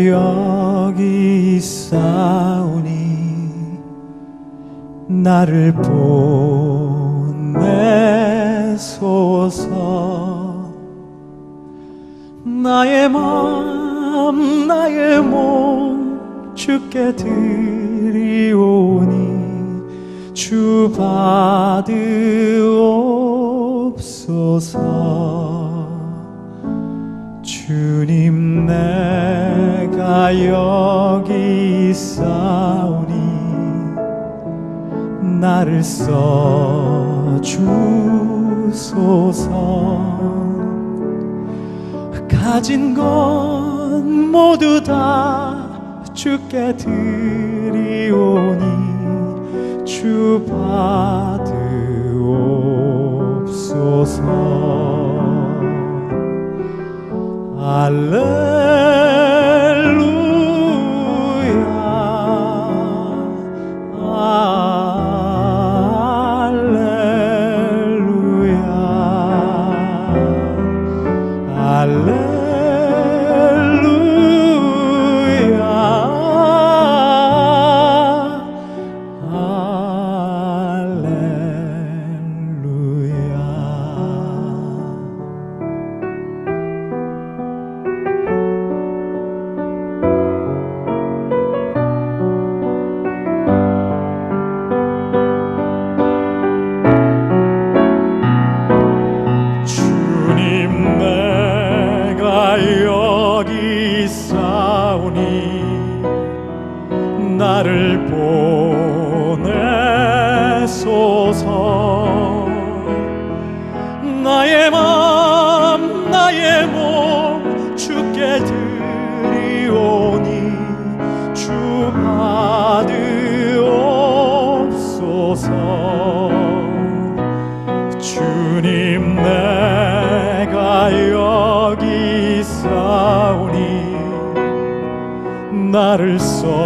여기 있사오니 나를 보내소서. 나의 마음 나의 몸 주께 드리오니 주 받으옵소서. 주님 내가 여기 있사오니 나를 써주소서. 가진 건 모두 다 주께 드리오니 주 받으옵소서. 할렐루야 할렐루야 할렐루야 나를 보내소서. 나의 맘 나의 몸 주께 드리오니 주 받으옵소서. 주님 내가 여기 있사오니 나를 써주소서.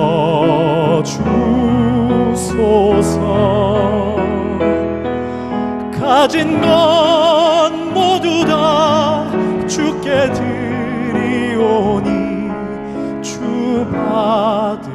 가진 건 모두 다 주께 드리오니 주 받으옵소서.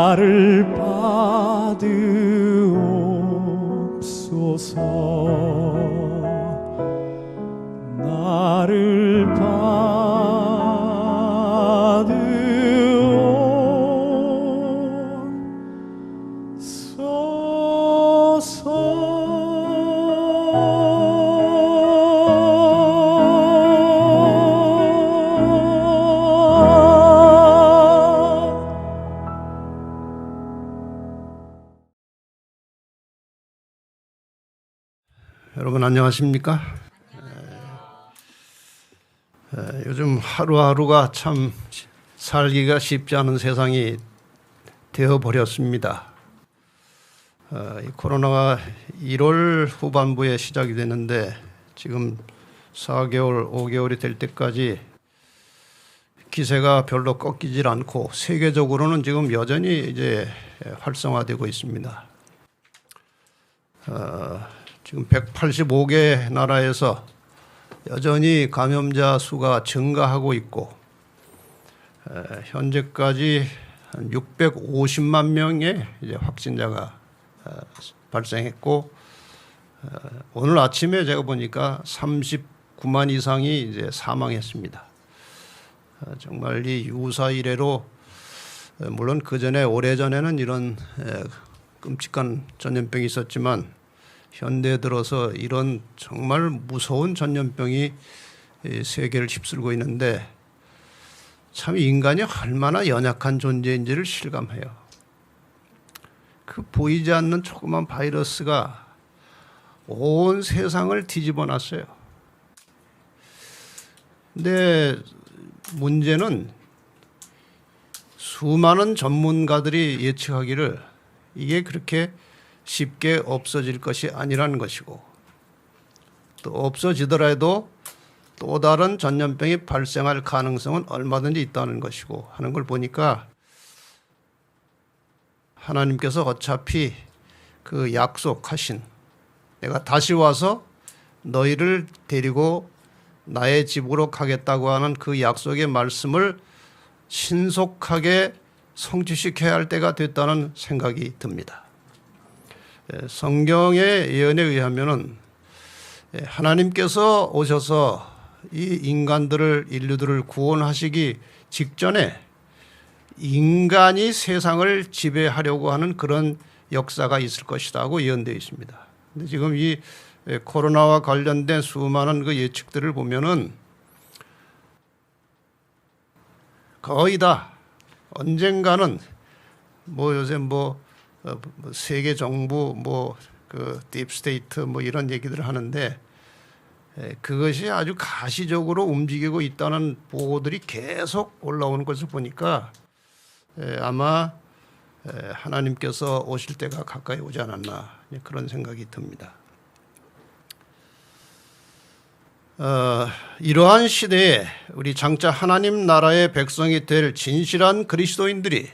나를 받으옵소서. 나를 여러분 안녕하십니까? 요즘 하루하루가 참 살기가 쉽지 않은 세상이 되어버렸습니다. 이 코로나가 1월 후반부에 시작이 됐는데 지금 4개월, 5개월이 될 때까지 기세가 별로 꺾이질 않고 세계적으로는 지금 여전히 이제 활성화되고 있습니다. 지금 185개 나라에서 여전히 감염자 수가 증가하고 있고 현재까지 한 650만 명의 이제 확진자가 발생했고 오늘 아침에 제가 보니까 39만 이상이 이제 사망했습니다. 정말 이 유사 이래로 물론 그 전에 오래 전에는 이런 끔찍한 전염병이 있었지만 현대 들어서 이런 정말 무서운 전염병이 세계를 휩쓸고 있는데 참 인간이 얼마나 연약한 존재인지를 실감해요. 그 보이지 않는 조그만 바이러스가 온 세상을 뒤집어 놨어요. 근데 문제는 수많은 전문가들이 예측하기를 이게 그렇게 쉽게 없어질 것이 아니라는 것이고 또 없어지더라도 또 다른 전염병이 발생할 가능성은 얼마든지 있다는 것이고 하는 걸 보니까 하나님께서 어차피 그 약속하신 내가 다시 와서 너희를 데리고 나의 집으로 가겠다고 하는 그 약속의 말씀을 신속하게 성취시켜야 할 때가 됐다는 생각이 듭니다. 성경의 예언에 의하면은 하나님께서 오셔서 이 인류들을 구원하시기 직전에 인간이 세상을 지배하려고 하는 그런 역사가 있을 것이라고 예언되어 있습니다. 근데 지금 이 코로나와 관련된 수많은 그 예측들을 보면은 거의 다 언젠가는 뭐 요새 세계 정부 그 딥스테이트 이런 얘기들을 하는데 그것이 아주 가시적으로 움직이고 있다는 보고들이 계속 올라오는 것을 보니까 아마 하나님께서 오실 때가 가까이 오지 않았나 그런 생각이 듭니다. 이러한 시대에 우리 장차 하나님 나라의 백성이 될 진실한 그리스도인들이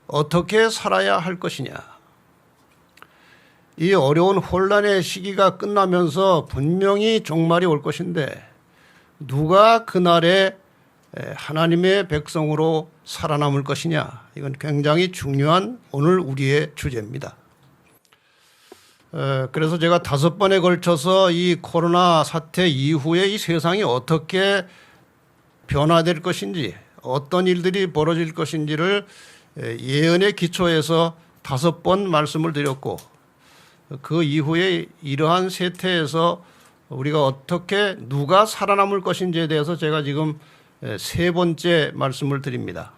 어떻게 살아야 할 것이냐. 이 어려운 혼란의 시기가 끝나면서 분명히 종말이 올 것인데 누가 그날에 하나님의 백성으로 살아남을 것이냐. 이건 굉장히 중요한 오늘 우리의 주제입니다. 그래서 제가 5번에 걸쳐서 이 코로나 사태 이후에 이 세상이 어떻게 변화될 것인지 어떤 일들이 벌어질 것인지를 예언의 기초에서 5번 말씀을 드렸고 그 이후에 이러한 세태에서 우리가 어떻게 누가 살아남을 것인지에 대해서 제가 지금 3번째 말씀을 드립니다.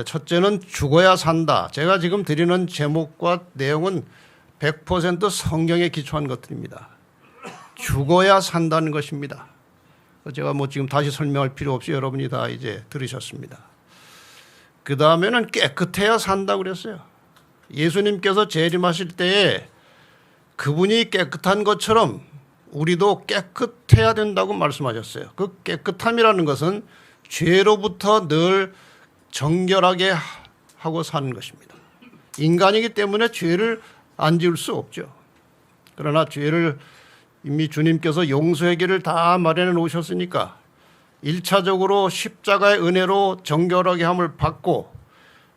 첫째는 죽어야 산다. 제가 지금 드리는 제목과 내용은 100% 성경에 기초한 것들입니다. 죽어야 산다는 것입니다. 제가 지금 다시 설명할 필요 없이 여러분이 다 이제 들으셨습니다. 그 다음에는 깨끗해야 산다고 그랬어요. 예수님께서 재림하실 때에 그분이 깨끗한 것처럼 우리도 깨끗해야 된다고 말씀하셨어요. 그 깨끗함이라는 것은 죄로부터 늘 정결하게 하고 사는 것입니다. 인간이기 때문에 죄를 안 지을 수 없죠. 그러나 죄를 이미 주님께서 용서의 길을 다 마련해 놓으셨으니까 1차적으로 십자가의 은혜로 정결하게 함을 받고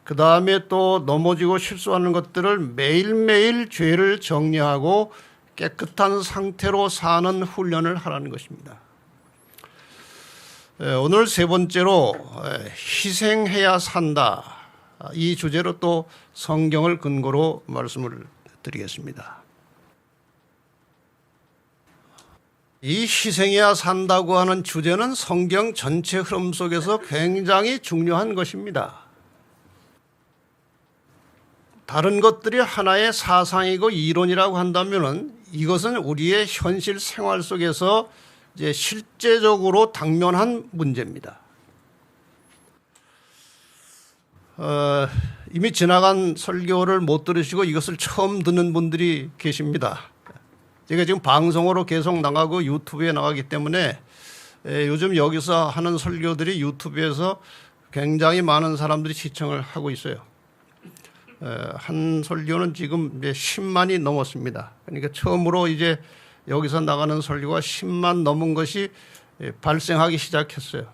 그 다음에 또 넘어지고 실수하는 것들을 매일매일 죄를 정리하고 깨끗한 상태로 사는 훈련을 하라는 것입니다. 오늘 3번째로 희생해야 산다. 이 주제로 또 성경을 근거로 말씀을 드리겠습니다. 이 희생해야 산다고 하는 주제는 성경 전체 흐름 속에서 굉장히 중요한 것입니다. 다른 것들이 하나의 사상이고 이론이라고 한다면은 이것은 우리의 현실 생활 속에서 이제 실제적으로 당면한 문제입니다. 이미 지나간 설교를 못 들으시고 이것을 처음 듣는 분들이 계십니다. 제가 지금 방송으로 계속 나가고 유튜브에 나가기 때문에 요즘 여기서 하는 설교들이 유튜브에서 굉장히 많은 사람들이 시청을 하고 있어요. 한 설교는 지금 이제 10만이 넘었습니다. 그러니까 처음으로 이제 여기서 나가는 설교가 10만 넘은 것이 발생하기 시작했어요.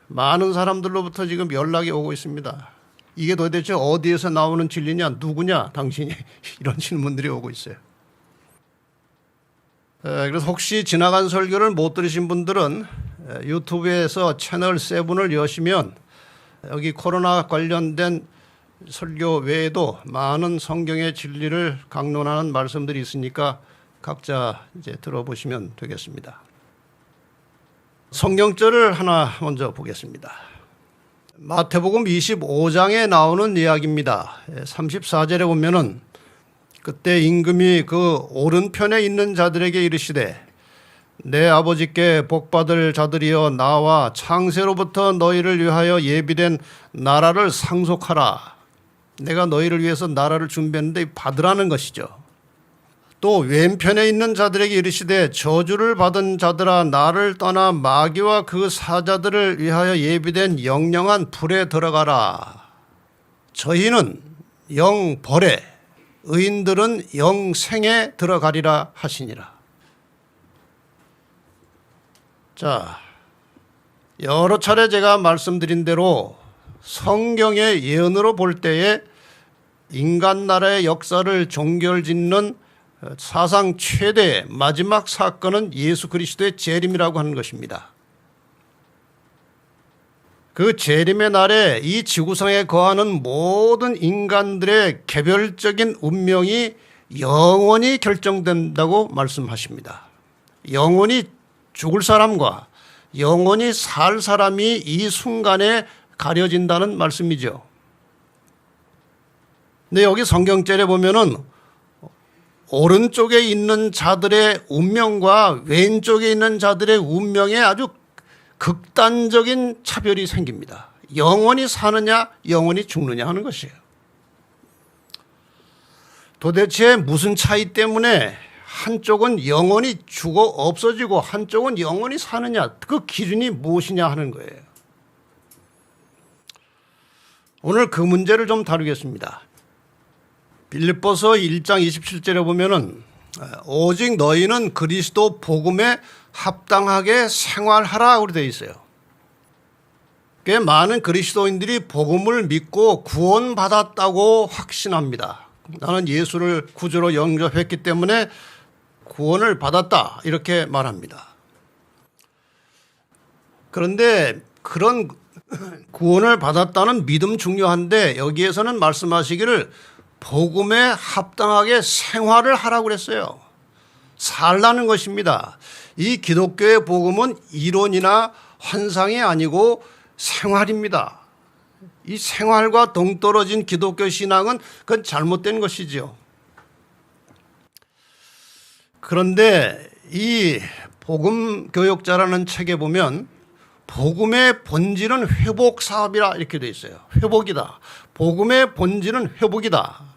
많은 사람들로부터 지금 연락이 오고 있습니다. 이게 도대체 어디에서 나오는 진리냐, 누구냐, 당신이 이런 질문들이 오고 있어요. 그래서 혹시 지나간 설교를 못 들으신 분들은 유튜브에서 채널 7을 여시면 여기 코로나 관련된 설교 외에도 많은 성경의 진리를 강론하는 말씀들이 있으니까 각자 이제 들어보시면 되겠습니다. 성경절을 하나 먼저 보겠습니다. 마태복음 25장에 나오는 이야기입니다. 34절에 보면은 그때 임금이 그 오른편에 있는 자들에게 이르시되 내 아버지께 복받을 자들이여 나와 창세로부터 너희를 위하여 예비된 나라를 상속하라. 내가 너희를 위해서 나라를 준비했는데 받으라는 것이죠. 또 왼편에 있는 자들에게 이르시되 저주를 받은 자들아 나를 떠나 마귀와 그 사자들을 위하여 예비된 영영한 불에 들어가라. 저희는 영벌에 의인들은 영생에 들어가리라 하시니라. 자, 여러 차례 제가 말씀드린 대로 성경의 예언으로 볼 때에 인간 나라의 역사를 종결짓는 사상 최대의 마지막 사건은 예수 그리스도의 재림이라고 하는 것입니다. 그 재림의 날에 이 지구상에 거하는 모든 인간들의 개별적인 운명이 영원히 결정된다고 말씀하십니다. 영원히 죽을 사람과 영원히 살 사람이 이 순간에 가려진다는 말씀이죠. 근데 여기 성경절에 보면은 오른쪽에 있는 자들의 운명과 왼쪽에 있는 자들의 운명에 아주 극단적인 차별이 생깁니다. 영원히 사느냐, 영원히 죽느냐 하는 것이에요. 도대체 무슨 차이 때문에 한쪽은 영원히 죽어 없어지고 한쪽은 영원히 사느냐, 그 기준이 무엇이냐 하는 거예요. 오늘 그 문제를 좀 다루겠습니다. 빌립보서 1장 27절에 보면은 오직 너희는 그리스도 복음에 합당하게 생활하라 그렇게 되어 있어요. 꽤 많은 그리스도인들이 복음을 믿고 구원받았다고 확신합니다. 나는 예수를 구주로 영접했기 때문에 구원을 받았다 이렇게 말합니다. 그런데 그런 구원을 받았다는 믿음 중요한데 여기에서는 말씀하시기를 복음에 합당하게 생활을 하라고 그랬어요. 살라는 것입니다. 이 기독교의 복음은 이론이나 환상이 아니고 생활입니다. 이 생활과 동떨어진 기독교 신앙은 그건 잘못된 것이죠. 그런데 이 복음 교역자라는 책에 보면 복음의 본질은 회복 사업이라 이렇게 되어 있어요. 회복이다. 복음의 본질은 회복이다.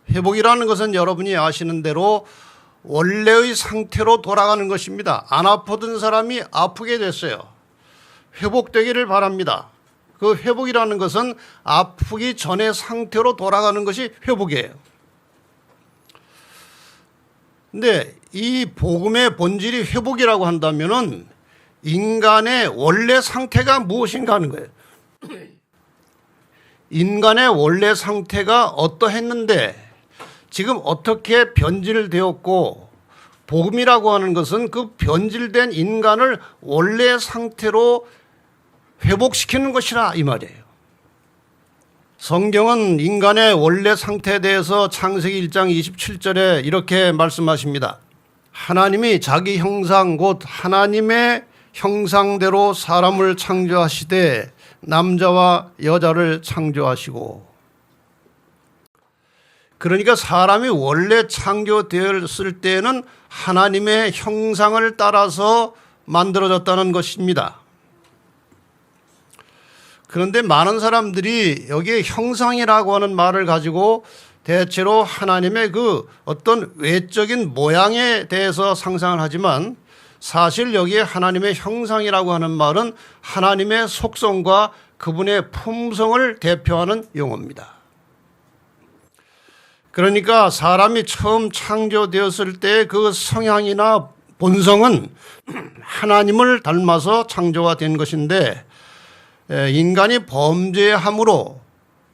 회복이라는 것은 여러분이 아시는 대로 원래의 상태로 돌아가는 것입니다. 안 아프던 사람이 아프게 됐어요. 회복되기를 바랍니다. 그 회복이라는 것은 아프기 전의 상태로 돌아가는 것이 회복이에요. 근데 이 복음의 본질이 회복이라고 한다면은 인간의 원래 상태가 무엇인가 하는 거예요. 인간의 원래 상태가 어떠했는데 지금 어떻게 변질되었고 복음이라고 하는 것은 그 변질된 인간을 원래 상태로 회복시키는 것이라 이 말이에요. 성경은 인간의 원래 상태에 대해서 창세기 1장 27절에 이렇게 말씀하십니다. 하나님이 자기 형상 곧 하나님의 형상대로 사람을 창조하시되 남자와 여자를 창조하시고. 그러니까 사람이 원래 창조되었을 때에는 하나님의 형상을 따라서 만들어졌다는 것입니다. 그런데 많은 사람들이 여기에 형상이라고 하는 말을 가지고 대체로 하나님의 그 어떤 외적인 모양에 대해서 상상을 하지만 사실 여기에 하나님의 형상이라고 하는 말은 하나님의 속성과 그분의 품성을 대표하는 용어입니다. 그러니까 사람이 처음 창조되었을 때 그 성향이나 본성은 하나님을 닮아서 창조가 된 것인데 인간이 범죄함으로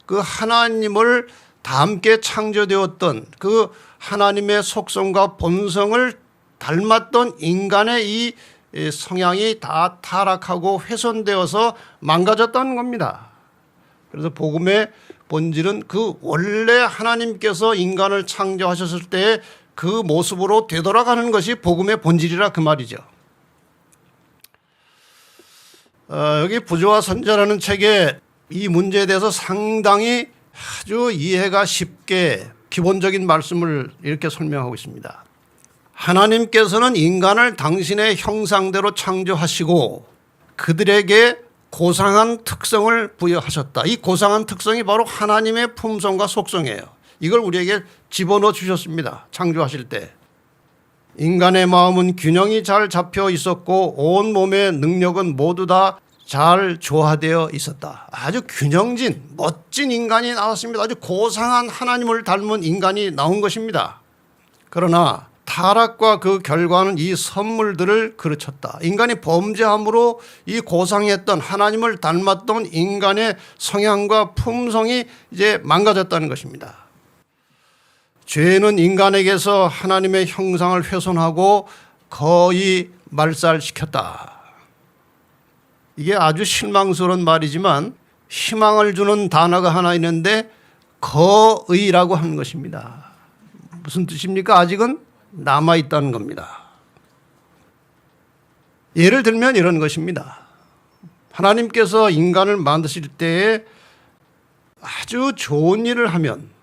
그 하나님을 닮게 창조되었던 그 하나님의 속성과 본성을 닮았던 인간의 이 이 성향이 다 타락하고 훼손되어서 망가졌다는 겁니다. 그래서 복음의 본질은 그 원래 하나님께서 인간을 창조하셨을 때 그 모습으로 되돌아가는 것이 복음의 본질이라 그 말이죠. 여기 부조와 선자라는 책에 이 문제에 대해서 상당히 아주 이해가 쉽게 기본적인 말씀을 이렇게 설명하고 있습니다. 하나님께서는 인간을 당신의 형상대로 창조하시고 그들에게 고상한 특성을 부여하셨다. 이 고상한 특성이 바로 하나님의 품성과 속성이에요. 이걸 우리에게 집어넣어 주셨습니다. 창조하실 때. 인간의 마음은 균형이 잘 잡혀 있었고 온 몸의 능력은 모두 다 잘 조화되어 있었다. 아주 균형진 멋진 인간이 나왔습니다. 아주 고상한 하나님을 닮은 인간이 나온 것입니다. 그러나 타락과 그 결과는 이 선물들을 그르쳤다. 인간이 범죄함으로 이 고상했던 하나님을 닮았던 인간의 성향과 품성이 이제 망가졌다는 것입니다. 죄는 인간에게서 하나님의 형상을 훼손하고 거의 말살시켰다. 이게 아주 실망스러운 말이지만 희망을 주는 단어가 하나 있는데 거의라고 하는 것입니다. 무슨 뜻입니까? 아직은 남아있다는 겁니다. 예를 들면 이런 것입니다. 하나님께서 인간을 만드실 때에 아주 좋은 일을 하면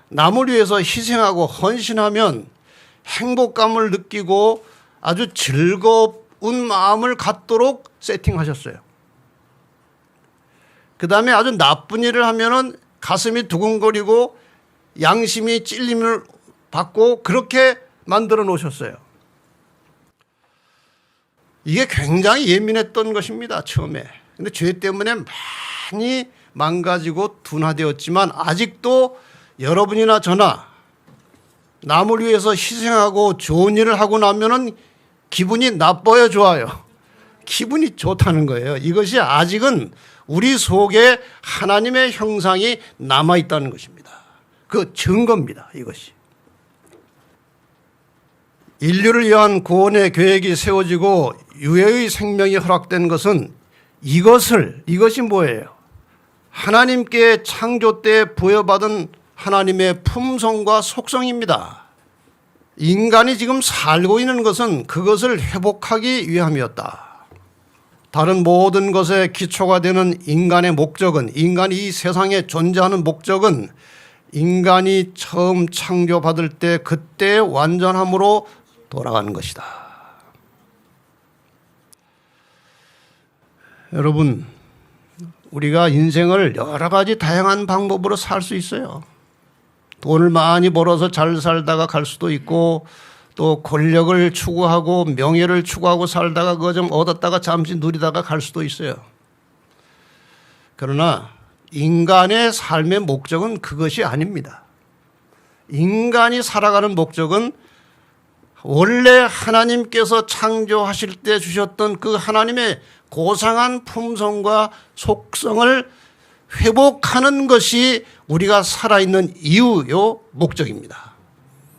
남을 위해서 희생하고 헌신하면 행복감을 느끼고 아주 즐거운 마음을 갖도록 세팅하셨어요. 그 다음에 아주 나쁜 일을 하면은 가슴이 두근거리고 양심이 찔림을 받고 그렇게 만들어 놓으셨어요. 이게 굉장히 예민했던 것입니다. 처음에. 근데 죄 때문에 많이 망가지고 둔화되었지만 아직도 여러분이나 저나 남을 위해서 희생하고 좋은 일을 하고 나면은 기분이 나빠요, 좋아요? 기분이 좋다는 거예요. 이것이 아직은 우리 속에 하나님의 형상이 남아있다는 것입니다. 그 증거입니다, 이것이. 인류를 위한 구원의 계획이 세워지고 유해의 생명이 허락된 것은 이것이 뭐예요? 하나님께 창조 때 부여받은 하나님의 품성과 속성입니다. 인간이 지금 살고 있는 것은 그것을 회복하기 위함이었다. 다른 모든 것의 기초가 되는 인간의 목적은, 인간이 이 세상에 존재하는 목적은 인간이 처음 창조받을 때 그때의 완전함으로 돌아가는 것이다. 여러분, 우리가 인생을 여러 가지 다양한 방법으로 살 수 있어요. 돈을 많이 벌어서 잘 살다가 갈 수도 있고 또 권력을 추구하고 명예를 추구하고 살다가 그거 좀 얻었다가 잠시 누리다가 갈 수도 있어요. 그러나 인간의 삶의 목적은 그것이 아닙니다. 인간이 살아가는 목적은 원래 하나님께서 창조하실 때 주셨던 그 하나님의 고상한 품성과 속성을 회복하는 것이 우리가 살아있는 이유요 목적입니다.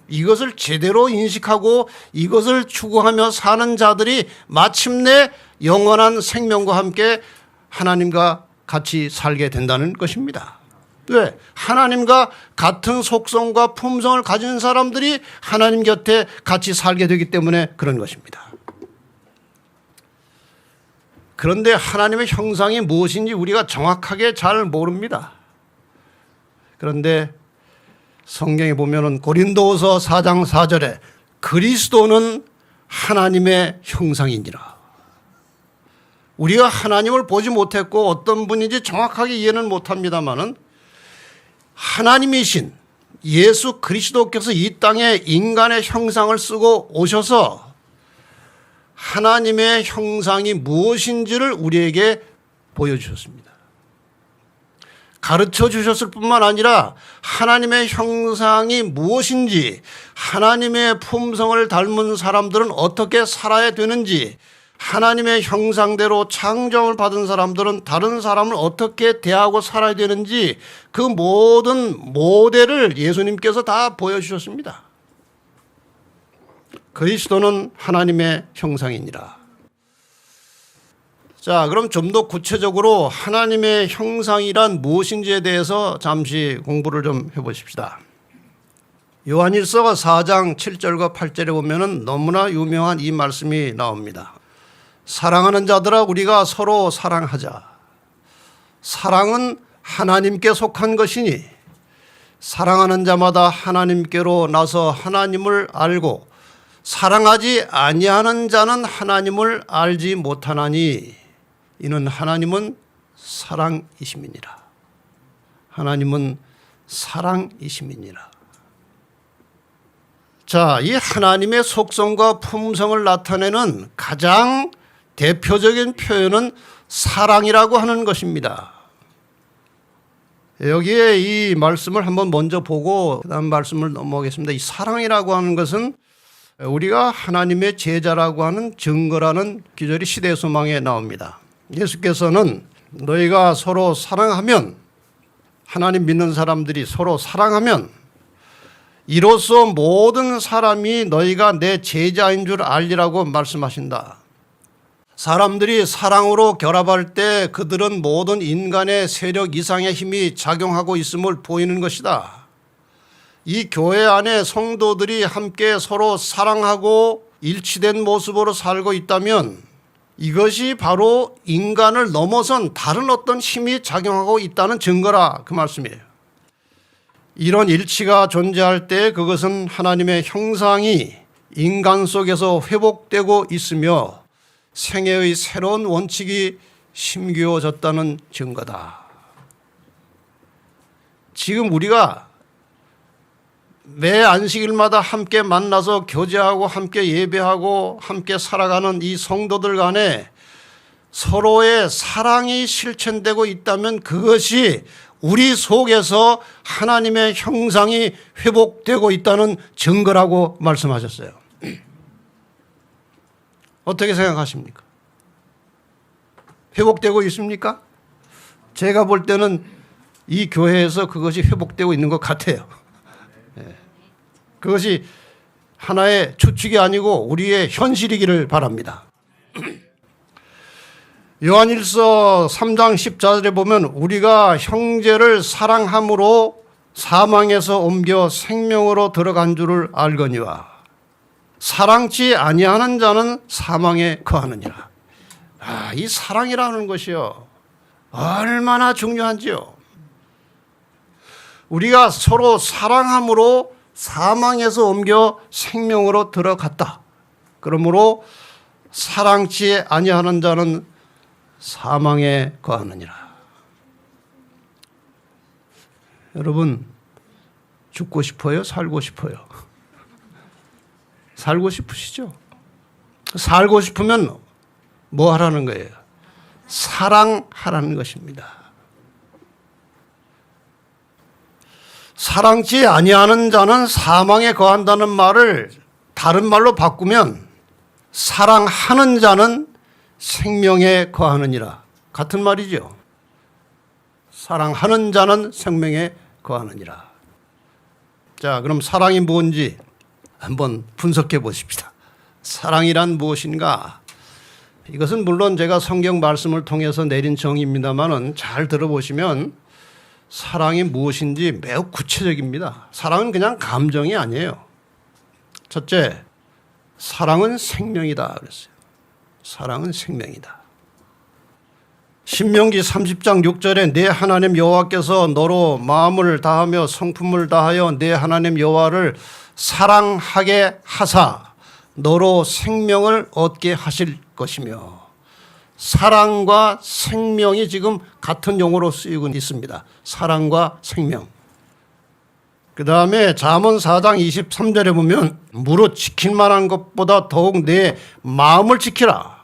이것을 제대로 인식하고 이것을 추구하며 사는 자들이 마침내 영원한 생명과 함께 하나님과 같이 살게 된다는 것입니다. 왜? 하나님과 같은 속성과 품성을 가진 사람들이 하나님 곁에 같이 살게 되기 때문에 그런 것입니다. 그런데 하나님의 형상이 무엇인지 우리가 정확하게 잘 모릅니다. 그런데 성경에 보면은 고린도후서 4장 4절에 그리스도는 하나님의 형상이니라. 우리가 하나님을 보지 못했고 어떤 분인지 정확하게 이해는 못합니다만은 하나님이신 예수 그리스도께서 이 땅에 인간의 형상을 쓰고 오셔서 하나님의 형상이 무엇인지를 우리에게 보여주셨습니다. 가르쳐 주셨을 뿐만 아니라 하나님의 형상이 무엇인지, 하나님의 품성을 닮은 사람들은 어떻게 살아야 되는지, 하나님의 형상대로 창조를 받은 사람들은 다른 사람을 어떻게 대하고 살아야 되는지 그 모든 모델을 예수님께서 다 보여주셨습니다. 그리스도는 하나님의 형상이니라. 자, 그럼 좀 더 구체적으로 하나님의 형상이란 무엇인지에 대해서 잠시 공부를 좀 해보십시다. 요한일서 4장 7절과 8절에 보면은 너무나 유명한 이 말씀이 나옵니다. 사랑하는 자들아 우리가 서로 사랑하자. 사랑은 하나님께 속한 것이니 사랑하는 자마다 하나님께로 나서 하나님을 알고 사랑하지 아니하는 자는 하나님을 알지 못하나니 이는 하나님은 사랑이심이니라. 하나님은 사랑이심이니라. 자, 이 하나님의 속성과 품성을 나타내는 가장 대표적인 표현은 사랑이라고 하는 것입니다. 여기에 이 말씀을 한번 먼저 보고 그다음 말씀을 넘어가겠습니다. 이 사랑이라고 하는 것은 우리가 하나님의 제자라고 하는 증거라는 기절이 시대소망에 나옵니다. 예수께서는 너희가 서로 사랑하면, 하나님 믿는 사람들이 서로 사랑하면 이로써 모든 사람이 너희가 내 제자인 줄 알리라고 말씀하신다. 사람들이 사랑으로 결합할 때 그들은 모든 인간의 세력 이상의 힘이 작용하고 있음을 보이는 것이다. 이 교회 안에 성도들이 함께 서로 사랑하고 일치된 모습으로 살고 있다면 이것이 바로 인간을 넘어선 다른 어떤 힘이 작용하고 있다는 증거라, 그 말씀이에요. 이런 일치가 존재할 때 그것은 하나님의 형상이 인간 속에서 회복되고 있으며 생애의 새로운 원칙이 심겨졌다는 증거다. 지금 우리가 매 안식일마다 함께 만나서 교제하고 함께 예배하고 함께 살아가는 이 성도들 간에 서로의 사랑이 실천되고 있다면 그것이 우리 속에서 하나님의 형상이 회복되고 있다는 증거라고 말씀하셨어요. 어떻게 생각하십니까? 회복되고 있습니까? 제가 볼 때는 이 교회에서 그것이 회복되고 있는 것 같아요. 그것이 하나의 추측이 아니고 우리의 현실이기를 바랍니다. 요한일서 3장 14절에 보면 우리가 형제를 사랑함으로 사망에서 옮겨 생명으로 들어간 줄을 알거니와 사랑치 아니하는 자는 사망에 거하느니라. 이 사랑이라는 것이요, 얼마나 중요한지요. 우리가 서로 사랑함으로 사망에서 옮겨 생명으로 들어갔다. 그러므로 사랑치 아니하는 자는 사망에 거하느니라. 여러분, 죽고 싶어요? 살고 싶어요? 살고 싶으시죠? 살고 싶으면 뭐 하라는 거예요? 사랑하라는 것입니다. 사랑치 아니하는 자는 사망에 거한다는 말을 다른 말로 바꾸면 사랑하는 자는 생명에 거하느니라. 같은 말이죠. 사랑하는 자는 생명에 거하느니라. 자, 그럼 사랑이 뭔지 한번 분석해 보십시다. 사랑이란 무엇인가? 이것은 물론 제가 성경 말씀을 통해서 내린 정의입니다만은 잘 들어보시면 사랑이 무엇인지 매우 구체적입니다. 사랑은 그냥 감정이 아니에요. 첫째, 사랑은 생명이다 그랬어요. 사랑은 생명이다. 신명기 30장 6절에 내 하나님 여호와께서 너로 마음을 다하며 성품을 다하여 내 하나님 여호와를 사랑하게 하사 너로 생명을 얻게 하실 것이며, 사랑과 생명이 지금 같은 용어로 쓰이고 있습니다. 사랑과 생명. 그 다음에 잠언 4장 23절에 보면 무릇 지킬 만한 것보다 더욱 내 마음을 지키라.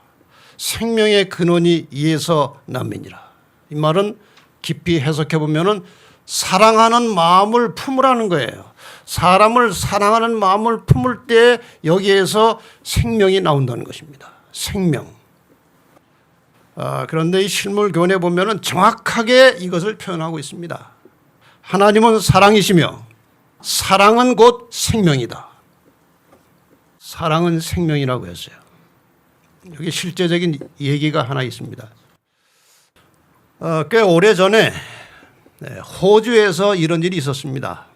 생명의 근원이 이에서 남이니라. 이 말은 깊이 해석해 보면은 사랑하는 마음을 품으라는 거예요. 사람을 사랑하는 마음을 품을 때 여기에서 생명이 나온다는 것입니다. 생명. 그런데 이 실물교훈에 보면은 정확하게 이것을 표현하고 있습니다. 하나님은 사랑이시며 사랑은 곧 생명이다. 사랑은 생명이라고 했어요. 여기 실제적인 얘기가 하나 있습니다. 꽤 오래전에 호주에서 이런 일이 있었습니다.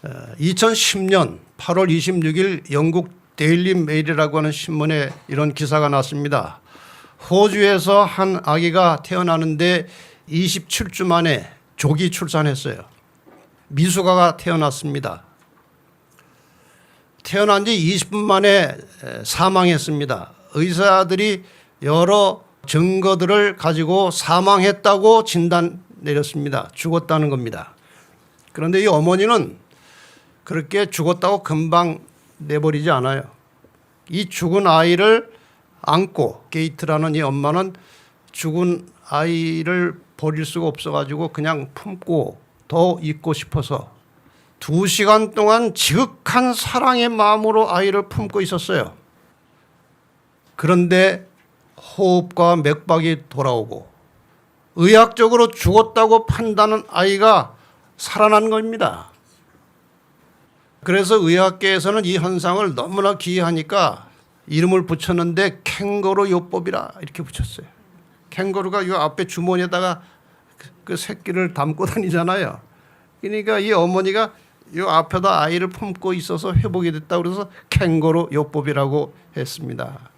2010년 8월 26일 영국 데일리 메일이라고 하는 신문에 이런 기사가 났습니다. 호주에서 한 아기가 태어나는데 27주 만에 조기 출산했어요. 미숙아가 태어났습니다. 태어난 지 20분 만에 사망했습니다. 의사들이 여러 증거들을 가지고 사망했다고 진단 내렸습니다. 죽었다는 겁니다. 그런데 이 어머니는 그렇게 죽었다고 금방 내버리지 않아요. 이 죽은 아이를 안고, 게이트라는 이 엄마는 죽은 아이를 버릴 수가 없어가지고 그냥 품고 더 있고 싶어서 2시간 동안 지극한 사랑의 마음으로 아이를 품고 있었어요. 그런데 호흡과 맥박이 돌아오고 의학적으로 죽었다고 판단한 아이가 살아난 겁니다. 그래서 의학계에서는 이 현상을 너무나 기이하니까 이름을 붙였는데 캥거루 요법이라 이렇게 붙였어요. 캥거루가 이 앞에 주머니에다가 그 새끼를 담고 다니잖아요. 그러니까 이 어머니가 이 앞에다 아이를 품고 있어서 회복이 됐다고 그래서 캥거루 요법이라고 했습니다.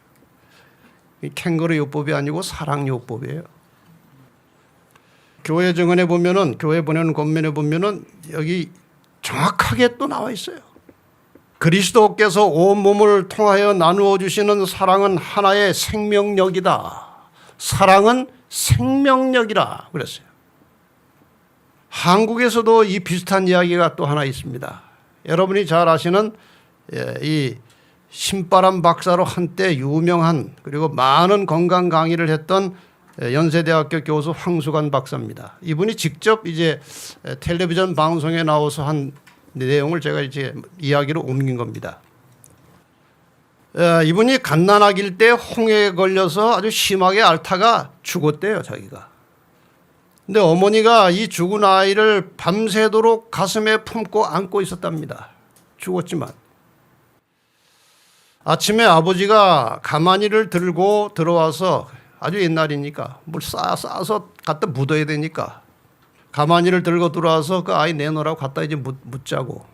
이 캥거루 요법이 아니고 사랑 요법이에요. 교회 증언에 보면은, 교회 보내는 권면에 보면은 여기 정확하게 또 나와 있어요. 그리스도께서 온 몸을 통하여 나누어 주시는 사랑은 하나의 생명력이다. 사랑은 생명력이라 그랬어요. 한국에서도 이 비슷한 이야기가 또 하나 있습니다. 여러분이 잘 아시는 이 신바람 박사로 한때 유명한 그리고 많은 건강 강의를 했던 연세대학교 교수 황수관 박사입니다. 이분이 직접 이제 텔레비전 방송에 나와서 한 내용을 제가 이제 이야기로 옮긴 겁니다. 이분이 갓난아기일 때 홍해에 걸려서 아주 심하게 앓다가 죽었대요, 자기가. 근데 어머니가 이 죽은 아이를 밤새도록 가슴에 품고 안고 있었답니다. 죽었지만. 아침에 아버지가 가마니를 들고 들어와서 아주 옛날이니까 물 싸서 갖다 묻어야 되니까 가마니를 들고 들어와서 그 아이 내놓으라고 갖다 이제 묻자고.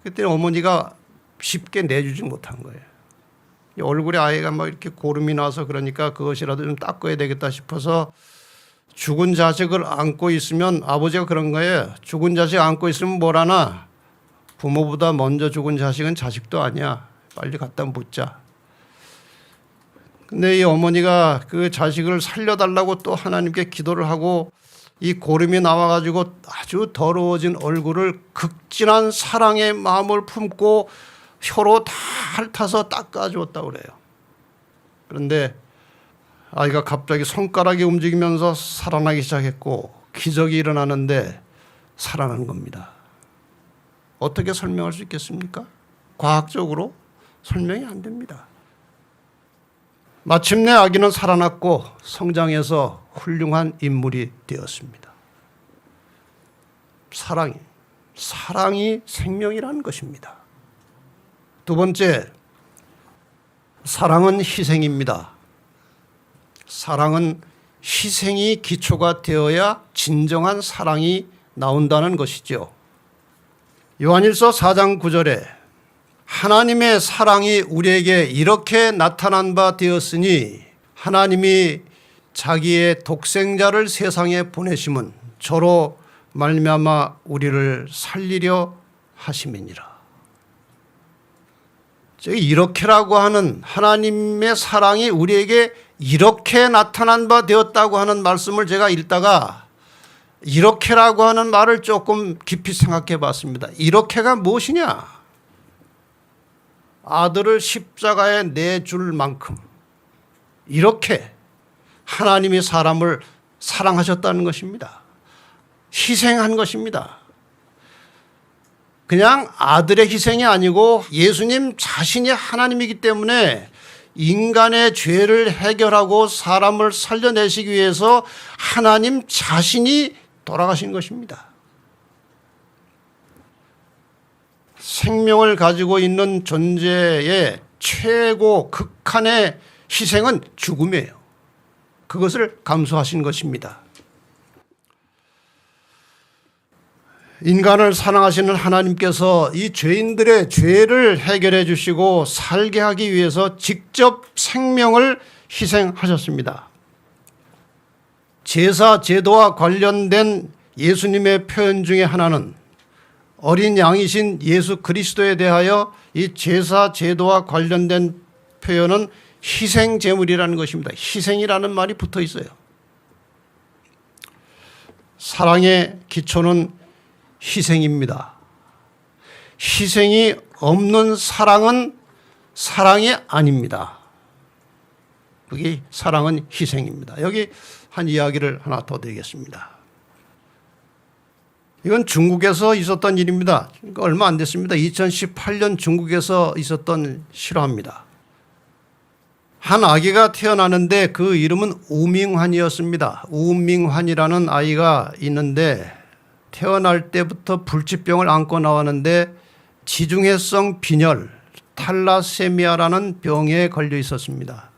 그때 어머니가 쉽게 내주지 못한 거예요. 얼굴에 아이가 막 이렇게 고름이 나서 그러니까 그것이라도 좀 닦아야 되겠다 싶어서 죽은 자식을 안고 있으면 아버지가 그런 거예요. 죽은 자식 안고 있으면 뭐라나 부모보다 먼저 죽은 자식은 자식도 아니야. 빨리 갖다 묻자. 근데 이 어머니가 그 자식을 살려달라고 또 하나님께 기도를 하고 이 고름이 나와가지고 아주 더러워진 얼굴을 극진한 사랑의 마음을 품고 혀로 다 핥아서 닦아주었다고 그래요. 그런데 아이가 갑자기 손가락이 움직이면서 살아나기 시작했고 기적이 일어나는데 살아난 겁니다. 어떻게 설명할 수 있겠습니까? 과학적으로 설명이 안 됩니다. 마침내 아기는 살아났고 성장해서 훌륭한 인물이 되었습니다. 사랑이 생명이라는 것입니다. 두 번째, 사랑은 희생입니다. 사랑은 희생이 기초가 되어야 진정한 사랑이 나온다는 것이죠. 요한일서 4장 9절에 하나님의 사랑이 우리에게 이렇게 나타난 바 되었으니 하나님이 자기의 독생자를 세상에 보내심은 저로 말미암아 우리를 살리려 하심이니라. 이렇게라고 하는 하나님의 사랑이 우리에게 이렇게 나타난 바 되었다고 하는 말씀을 제가 읽다가 이렇게라고 하는 말을 조금 깊이 생각해 봤습니다. 이렇게가 무엇이냐? 아들을 십자가에 내줄 만큼 이렇게 하나님이 사람을 사랑하셨다는 것입니다. 희생한 것입니다. 그냥 아들의 희생이 아니고 예수님 자신이 하나님이기 때문에 인간의 죄를 해결하고 사람을 살려내시기 위해서 하나님 자신이 돌아가신 것입니다. 생명을 가지고 있는 존재의 최고 극한의 희생은 죽음이에요. 그것을 감수하신 것입니다. 인간을 사랑하시는 하나님께서 이 죄인들의 죄를 해결해 주시고 살게 하기 위해서 직접 생명을 희생하셨습니다. 제사 제도와 관련된 예수님의 표현 중에 하나는 어린 양이신 예수 그리스도에 대하여 이 제사 제도와 관련된 표현은 희생 제물이라는 것입니다. 희생이라는 말이 붙어 있어요. 사랑의 기초는 희생입니다. 희생이 없는 사랑은 사랑이 아닙니다. 여기 사랑은 희생입니다. 여기 한 이야기를 하나 더 드리겠습니다. 이건 중국에서 있었던 일입니다. 그러니까 얼마 안 됐습니다. 2018년 중국에서 있었던 실화입니다. 한 아기가 태어나는데 그 이름은 우밍환이었습니다. 우밍환이라는 아이가 있는데 태어날 때부터 불치병을 안고 나왔는데 지중해성 빈혈, 탈라세미아라는 병에 걸려 있었습니다.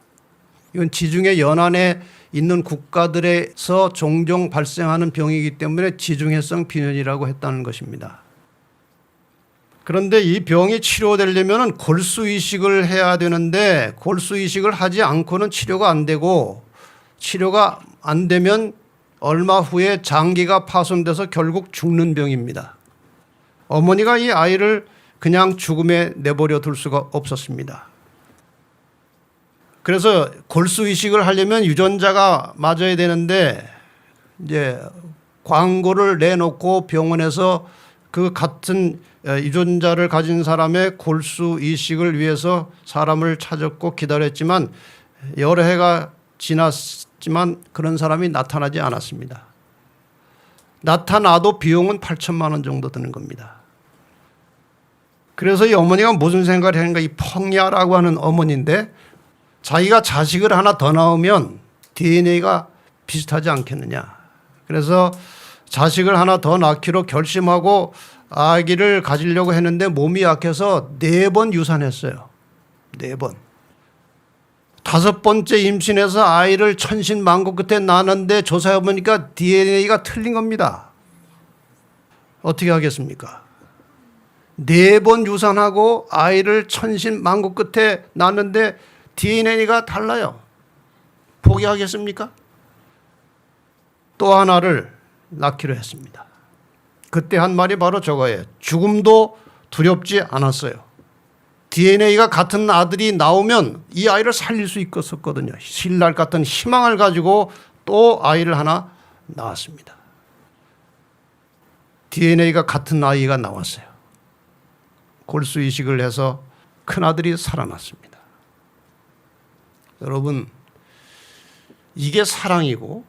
이건 지중해 연안에 있는 국가들에서 종종 발생하는 병이기 때문에 지중해성 빈혈이라고 했다는 것입니다. 그런데 이 병이 치료되려면 골수 이식을 해야 되는데 골수 이식을 하지 않고는 치료가 안 되고 치료가 안 되면 얼마 후에 장기가 파손돼서 결국 죽는 병입니다. 어머니가 이 아이를 그냥 죽음에 내버려 둘 수가 없었습니다. 그래서 골수 이식을 하려면 유전자가 맞아야 되는데 이제 광고를 내놓고 병원에서 그 같은 유전자를 가진 사람의 골수 이식을 위해서 사람을 찾았고 기다렸지만 여러 해가 지났지만 그런 사람이 나타나지 않았습니다. 나타나도 비용은 8천만 원 정도 드는 겁니다. 그래서 이 어머니가 무슨 생각을 했는가, 이 펑야라고 하는 어머니인데 자기가 자식을 하나 더 낳으면 DNA가 비슷하지 않겠느냐. 그래서 자식을 하나 더 낳기로 결심하고 아기를 가지려고 했는데 몸이 약해서 4번 유산했어요. 4번. 5번째 임신해서 아이를 천신만고 끝에 낳았는데 조사해 보니까 DNA가 틀린 겁니다. 어떻게 하겠습니까? 4번 유산하고 아이를 천신만고 끝에 낳았는데 DNA가 달라요. 포기하겠습니까? 또 하나를 낳기로 했습니다. 그때 한 말이 바로 저거예요. 죽음도 두렵지 않았어요. DNA가 같은 아들이 나오면 이 아이를 살릴 수 있었거든요. 신랄 같은 희망을 가지고 또 아이를 하나 낳았습니다. DNA가 같은 아이가 나왔어요. 골수 이식을 해서 큰아들이 살아났습니다. 여러분, 이게 사랑이고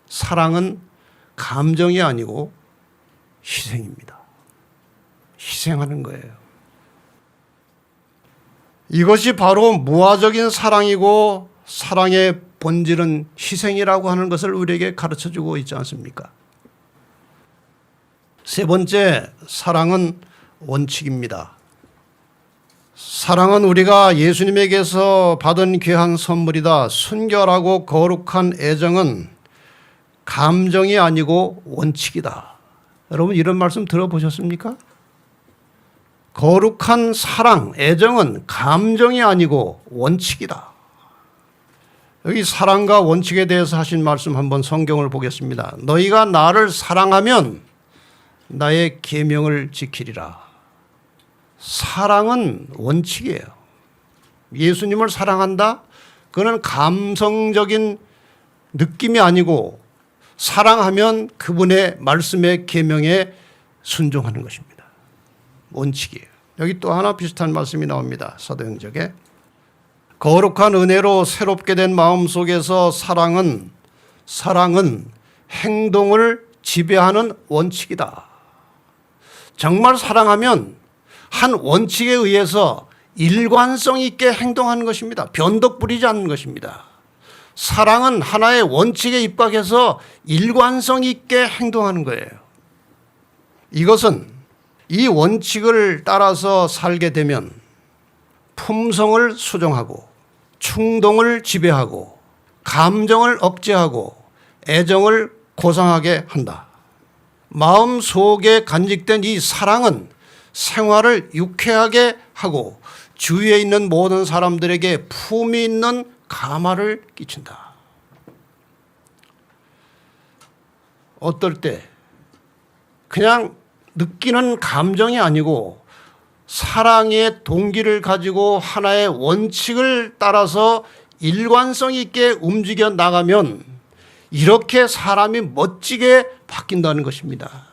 사랑은 감정이 아니고 희생입니다. 희생하는 거예요. 이것이 바로 무화적인 사랑이고 사랑의 본질은 희생이라고 하는 것을 우리에게 가르쳐주고 있지 않습니까? 세 번째, 사랑은 원칙입니다. 사랑은 우리가 예수님에게서 받은 귀한 선물이다. 순결하고 거룩한 애정은 감정이 아니고 원칙이다. 여러분 이런 말씀 들어보셨습니까? 거룩한 사랑, 애정은 감정이 아니고 원칙이다. 여기 사랑과 원칙에 대해서 하신 말씀 한번 성경을 보겠습니다. 너희가 나를 사랑하면 나의 계명을 지키리라. 사랑은 원칙이에요. 예수님을 사랑한다? 그건 감성적인 느낌이 아니고 사랑하면 그분의 말씀의 계명에 순종하는 것입니다. 원칙이에요. 여기 또 하나 비슷한 말씀이 나옵니다. 사도행전에 거룩한 은혜로 새롭게 된 마음 속에서 사랑은 행동을 지배하는 원칙이다. 정말 사랑하면 한 원칙에 의해서 일관성 있게 행동하는 것입니다. 변덕 부리지 않는 것입니다. 사랑은 하나의 원칙에 입각해서 일관성 있게 행동하는 거예요. 이것은 이 원칙을 따라서 살게 되면 품성을 수정하고 충동을 지배하고 감정을 억제하고 애정을 고상하게 한다. 마음 속에 간직된 이 사랑은 생활을 유쾌하게 하고 주위에 있는 모든 사람들에게 품위 있는 감화를 끼친다. 어떨 때 그냥 느끼는 감정이 아니고 사랑의 동기를 가지고 하나의 원칙을 따라서 일관성 있게 움직여 나가면 이렇게 사람이 멋지게 바뀐다는 것입니다.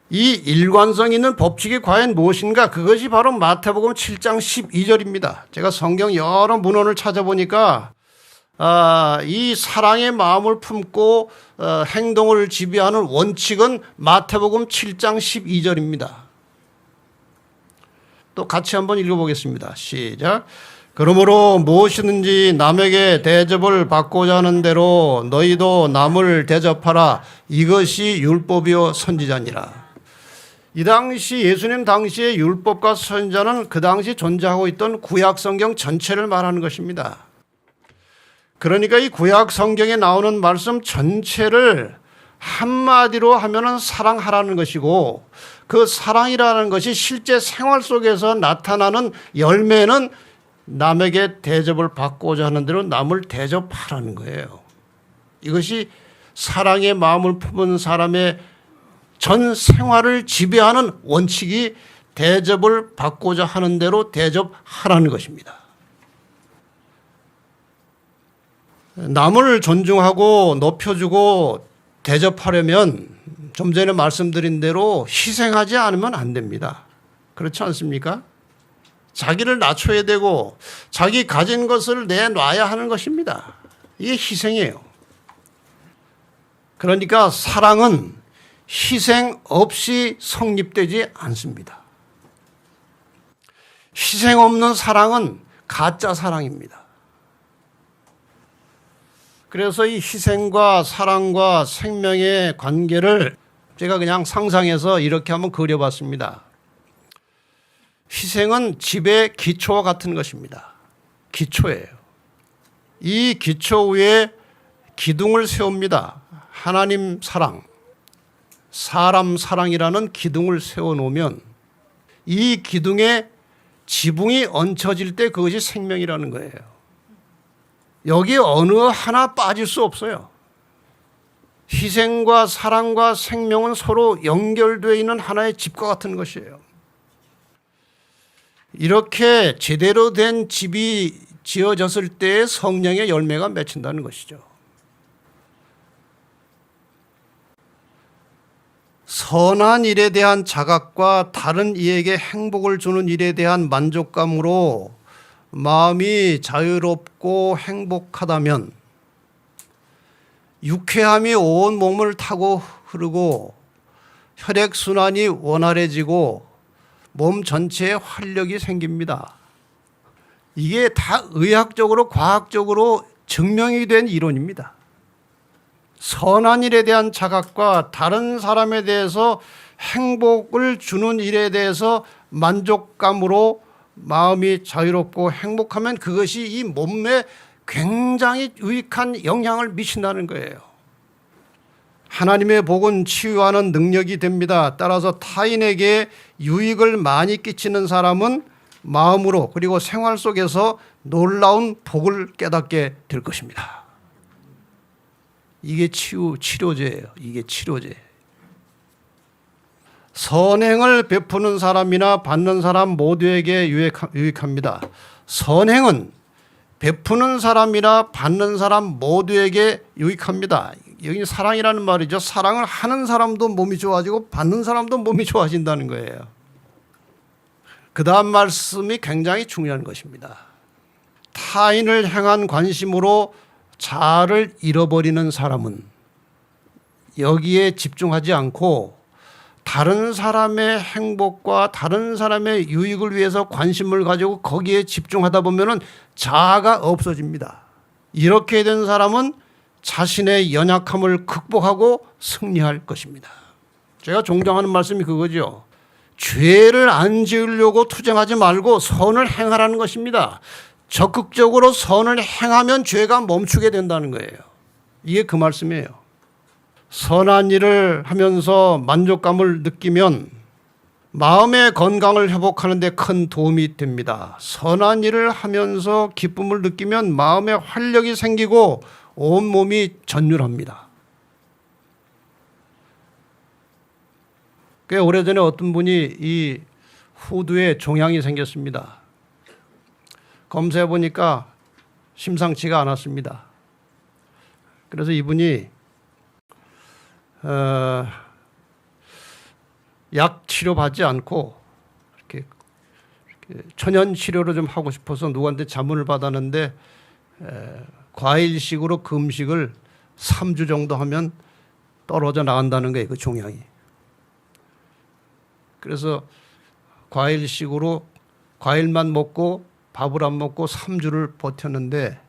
이 일관성 있는 법칙이 과연 무엇인가? 그것이 바로 마태복음 7장 12절입니다. 제가 성경 여러 문헌을 찾아보니까 이 사랑의 마음을 품고 행동을 지배하는 원칙은 마태복음 7장 12절입니다. 또 같이 한번 읽어보겠습니다. 시작. 그러므로 무엇이든지 남에게 대접을 받고자 하는 대로 너희도 남을 대접하라. 이것이 율법이요 선지자니라. 이 당시 예수님 당시의 율법과 선지자는 그 당시 존재하고 있던 구약 성경 전체를 말하는 것입니다. 그러니까 이 구약 성경에 나오는 말씀 전체를 한마디로 하면은 사랑하라는 것이고 그 사랑이라는 것이 실제 생활 속에서 나타나는 열매는 남에게 대접을 받고자 하는 대로 남을 대접하라는 거예요. 이것이 사랑의 마음을 품은 사람의 전 생활을 지배하는 원칙이 대접을 받고자 하는 대로 대접하라는 것입니다. 남을 존중하고 높여주고 대접하려면 좀 전에 말씀드린 대로 희생하지 않으면 안 됩니다. 그렇지 않습니까? 자기를 낮춰야 되고 자기 가진 것을 내놔야 하는 것입니다. 이게 희생이에요. 그러니까 사랑은 희생 없이 성립되지 않습니다. 희생 없는 사랑은 가짜 사랑입니다. 그래서 이 희생과 사랑과 생명의 관계를 제가 그냥 상상해서 이렇게 한번 그려봤습니다. 희생은 집의 기초와 같은 것입니다. 기초예요. 이 기초 위에 기둥을 세웁니다. 하나님 사랑, 사람 사랑이라는 기둥을 세워놓으면 이 기둥에 지붕이 얹혀질 때 그것이 생명이라는 거예요. 여기 어느 하나 빠질 수 없어요. 희생과 사랑과 생명은 서로 연결되어 있는 하나의 집과 같은 것이에요. 이렇게 제대로 된 집이 지어졌을 때 성령의 열매가 맺힌다는 것이죠. 선한 일에 대한 자각과 다른 이에게 행복을 주는 일에 대한 만족감으로 마음이 자유롭고 행복하다면 유쾌함이 온 몸을 타고 흐르고 혈액순환이 원활해지고 몸 전체에 활력이 생깁니다. 이게 다 의학적으로 과학적으로 증명이 된 이론입니다. 선한 일에 대한 자각과 다른 사람에 대해서 행복을 주는 일에 대해서 만족감으로 마음이 자유롭고 행복하면 그것이 이 몸에 굉장히 유익한 영향을 미친다는 거예요. 하나님의 복은 치유하는 능력이 됩니다. 따라서 타인에게 유익을 많이 끼치는 사람은 마음으로 그리고 생활 속에서 놀라운 복을 깨닫게 될 것입니다. 이게 치료제예요. 이게 치료제. 선행을 베푸는 사람이나 받는 사람 모두에게 유익합니다. 선행은 베푸는 사람이나 받는 사람 모두에게 유익합니다. 여기 사랑이라는 말이죠. 사랑을 하는 사람도 몸이 좋아지고 받는 사람도 몸이 좋아진다는 거예요. 그 다음 말씀이 굉장히 중요한 것입니다. 타인을 향한 관심으로 자아를 잃어버리는 사람은 여기에 집중하지 않고 다른 사람의 행복과 다른 사람의 유익을 위해서 관심을 가지고 거기에 집중하다 보면 자아가 없어집니다. 이렇게 된 사람은 자신의 연약함을 극복하고 승리할 것입니다. 제가 종종 하는 말씀이 그거죠. 죄를 안 지으려고 투쟁하지 말고 선을 행하라는 것입니다. 적극적으로 선을 행하면 죄가 멈추게 된다는 거예요. 이게 그 말씀이에요. 선한 일을 하면서 만족감을 느끼면 마음의 건강을 회복하는 데 큰 도움이 됩니다. 선한 일을 하면서 기쁨을 느끼면 마음에 활력이 생기고 온몸이 전율합니다. 꽤 오래전에 어떤 분이 이 후두에 종양이 생겼습니다. 검사해 보니까 심상치가 않았습니다. 그래서 이분이 약 치료 받지 않고 이렇게 천연 치료를 좀 하고 싶어서 누구한테 자문을 받았는데 과일식으로 금식을 3주 정도 하면 떨어져 나간다는 거예요, 그 종양이. 그래서 과일식으로 과일만 먹고 밥을 안 먹고 3주를 버텼는데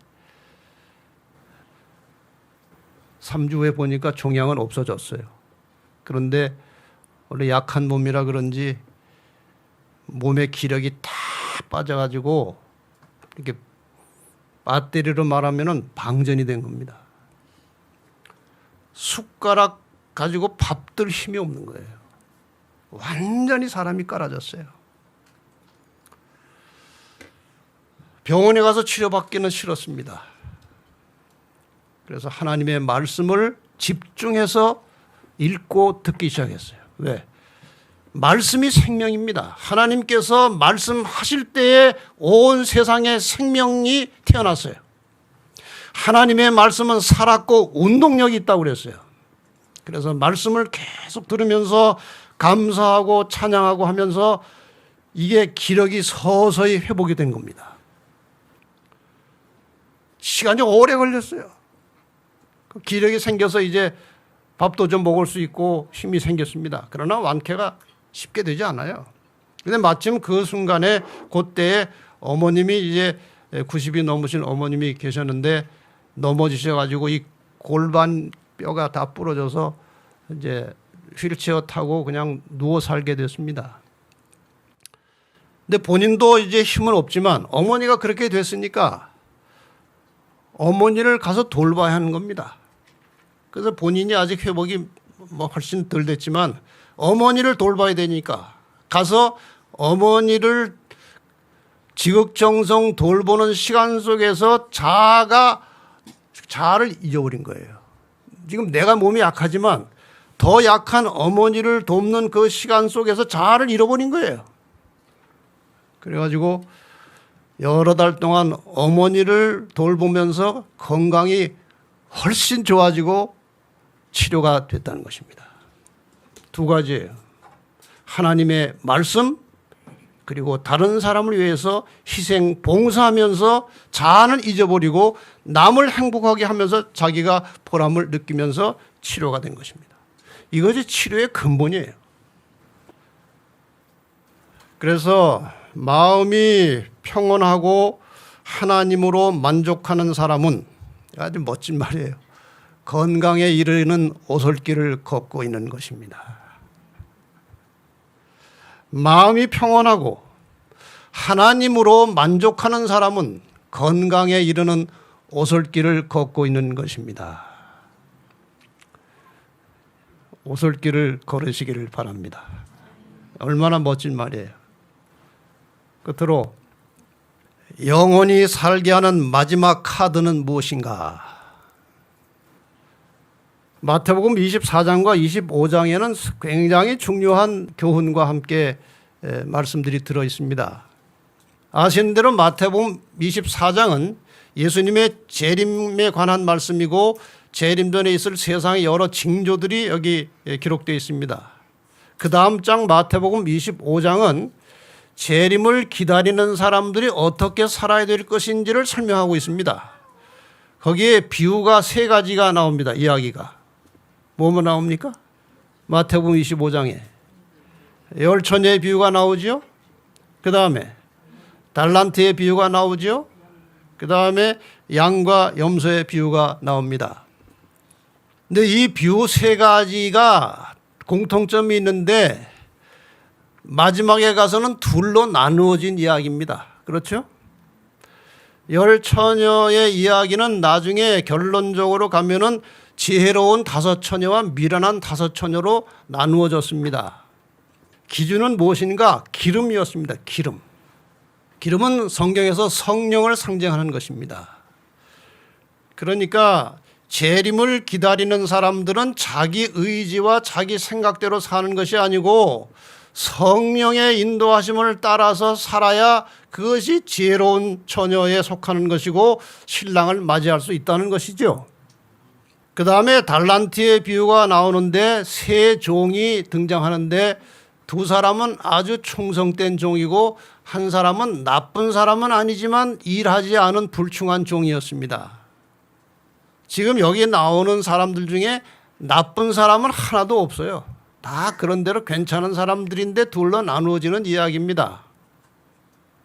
3주 후에 보니까 종양은 없어졌어요. 그런데 원래 약한 몸이라 그런지 몸의 기력이 다 빠져가지고 이렇게 배터리로 말하면은 방전이 된 겁니다. 숟가락 가지고 밥 들 힘이 없는 거예요. 완전히 사람이 깔아졌어요. 병원에 가서 치료받기는 싫었습니다. 그래서 하나님의 말씀을 집중해서 읽고 듣기 시작했어요. 왜? 말씀이 생명입니다. 하나님께서 말씀하실 때에 온 세상에 생명이 태어났어요. 하나님의 말씀은 살았고 운동력이 있다고 그랬어요. 그래서 말씀을 계속 들으면서 감사하고 찬양하고 하면서 이게 기력이 서서히 회복이 된 겁니다. 시간이 오래 걸렸어요. 기력이 생겨서 이제 밥도 좀 먹을 수 있고 힘이 생겼습니다. 그러나 완쾌가 쉽게 되지 않아요. 그런데 마침 그 순간에 그때에 어머님이 이제 90이 넘으신 어머님이 계셨는데 넘어지셔가지고 이 골반 뼈가 다 부러져서 이제 휠체어 타고 그냥 누워 살게 됐습니다. 근데 본인도 이제 힘은 없지만 어머니가 그렇게 됐으니까 어머니를 가서 돌봐야 하는 겁니다. 그래서 본인이 아직 회복이 뭐 훨씬 덜 됐지만 어머니를 돌봐야 되니까 가서 어머니를 지극정성 돌보는 시간 속에서 자아를 잊어버린 거예요. 지금 내가 몸이 약하지만 더 약한 어머니를 돕는 그 시간 속에서 자아를 잃어버린 거예요. 그래가지고 여러 달 동안 어머니를 돌보면서 건강이 훨씬 좋아지고 치료가 됐다는 것입니다. 두 가지예요. 하나님의 말씀 그리고 다른 사람을 위해서 희생 봉사하면서 자아는 잊어버리고 남을 행복하게 하면서 자기가 보람을 느끼면서 치료가 된 것입니다. 이것이 치료의 근본이에요. 그래서 마음이 평온하고 하나님으로 만족하는 사람은 아주 멋진 말이에요. 건강에 이르는 오솔길을 걷고 있는 것입니다. 마음이 평온하고 하나님으로 만족하는 사람은 건강에 이르는 오솔길을 걷고 있는 것입니다. 오솔길을 걸으시기를 바랍니다. 얼마나 멋진 말이에요. 끝으로 영원히 살게 하는 마지막 카드는 무엇인가? 마태복음 24장과 25장에는 굉장히 중요한 교훈과 함께 말씀들이 들어 있습니다. 아시는 대로 마태복음 24장은 예수님의 재림에 관한 말씀이고 재림 전에 있을 세상의 여러 징조들이 여기 기록되어 있습니다. 그 다음 장 마태복음 25장은 재림을 기다리는 사람들이 어떻게 살아야 될 것인지를 설명하고 있습니다. 거기에 비유가 세 가지가 나옵니다. 이야기가. 뭐뭐 나옵니까? 마태복음 25장에 열처녀의 비유가 나오죠. 그 다음에 달란트의 비유가 나오죠. 그 다음에 양과 염소의 비유가 나옵니다. 근데 이 비유 세 가지가 공통점이 있는데 마지막에 가서는 둘로 나누어진 이야기입니다. 그렇죠? 열 처녀의 이야기는 나중에 결론적으로 가면은 지혜로운 5처녀와 미련한 5처녀로 나누어졌습니다. 기준은 무엇인가? 기름이었습니다. 기름. 기름은 성경에서 성령을 상징하는 것입니다. 그러니까 재림을 기다리는 사람들은 자기 의지와 자기 생각대로 사는 것이 아니고 성령의 인도하심을 따라서 살아야 그것이 지혜로운 처녀에 속하는 것이고 신랑을 맞이할 수 있다는 것이죠. 그 다음에 달란트의 비유가 나오는데 세 종이 등장하는데 두 사람은 아주 충성된 종이고 한 사람은 나쁜 사람은 아니지만 일하지 않은 불충한 종이었습니다. 지금 여기 나오는 사람들 중에 나쁜 사람은 하나도 없어요. 다 그런대로 괜찮은 사람들인데 둘로 나누어지는 이야기입니다.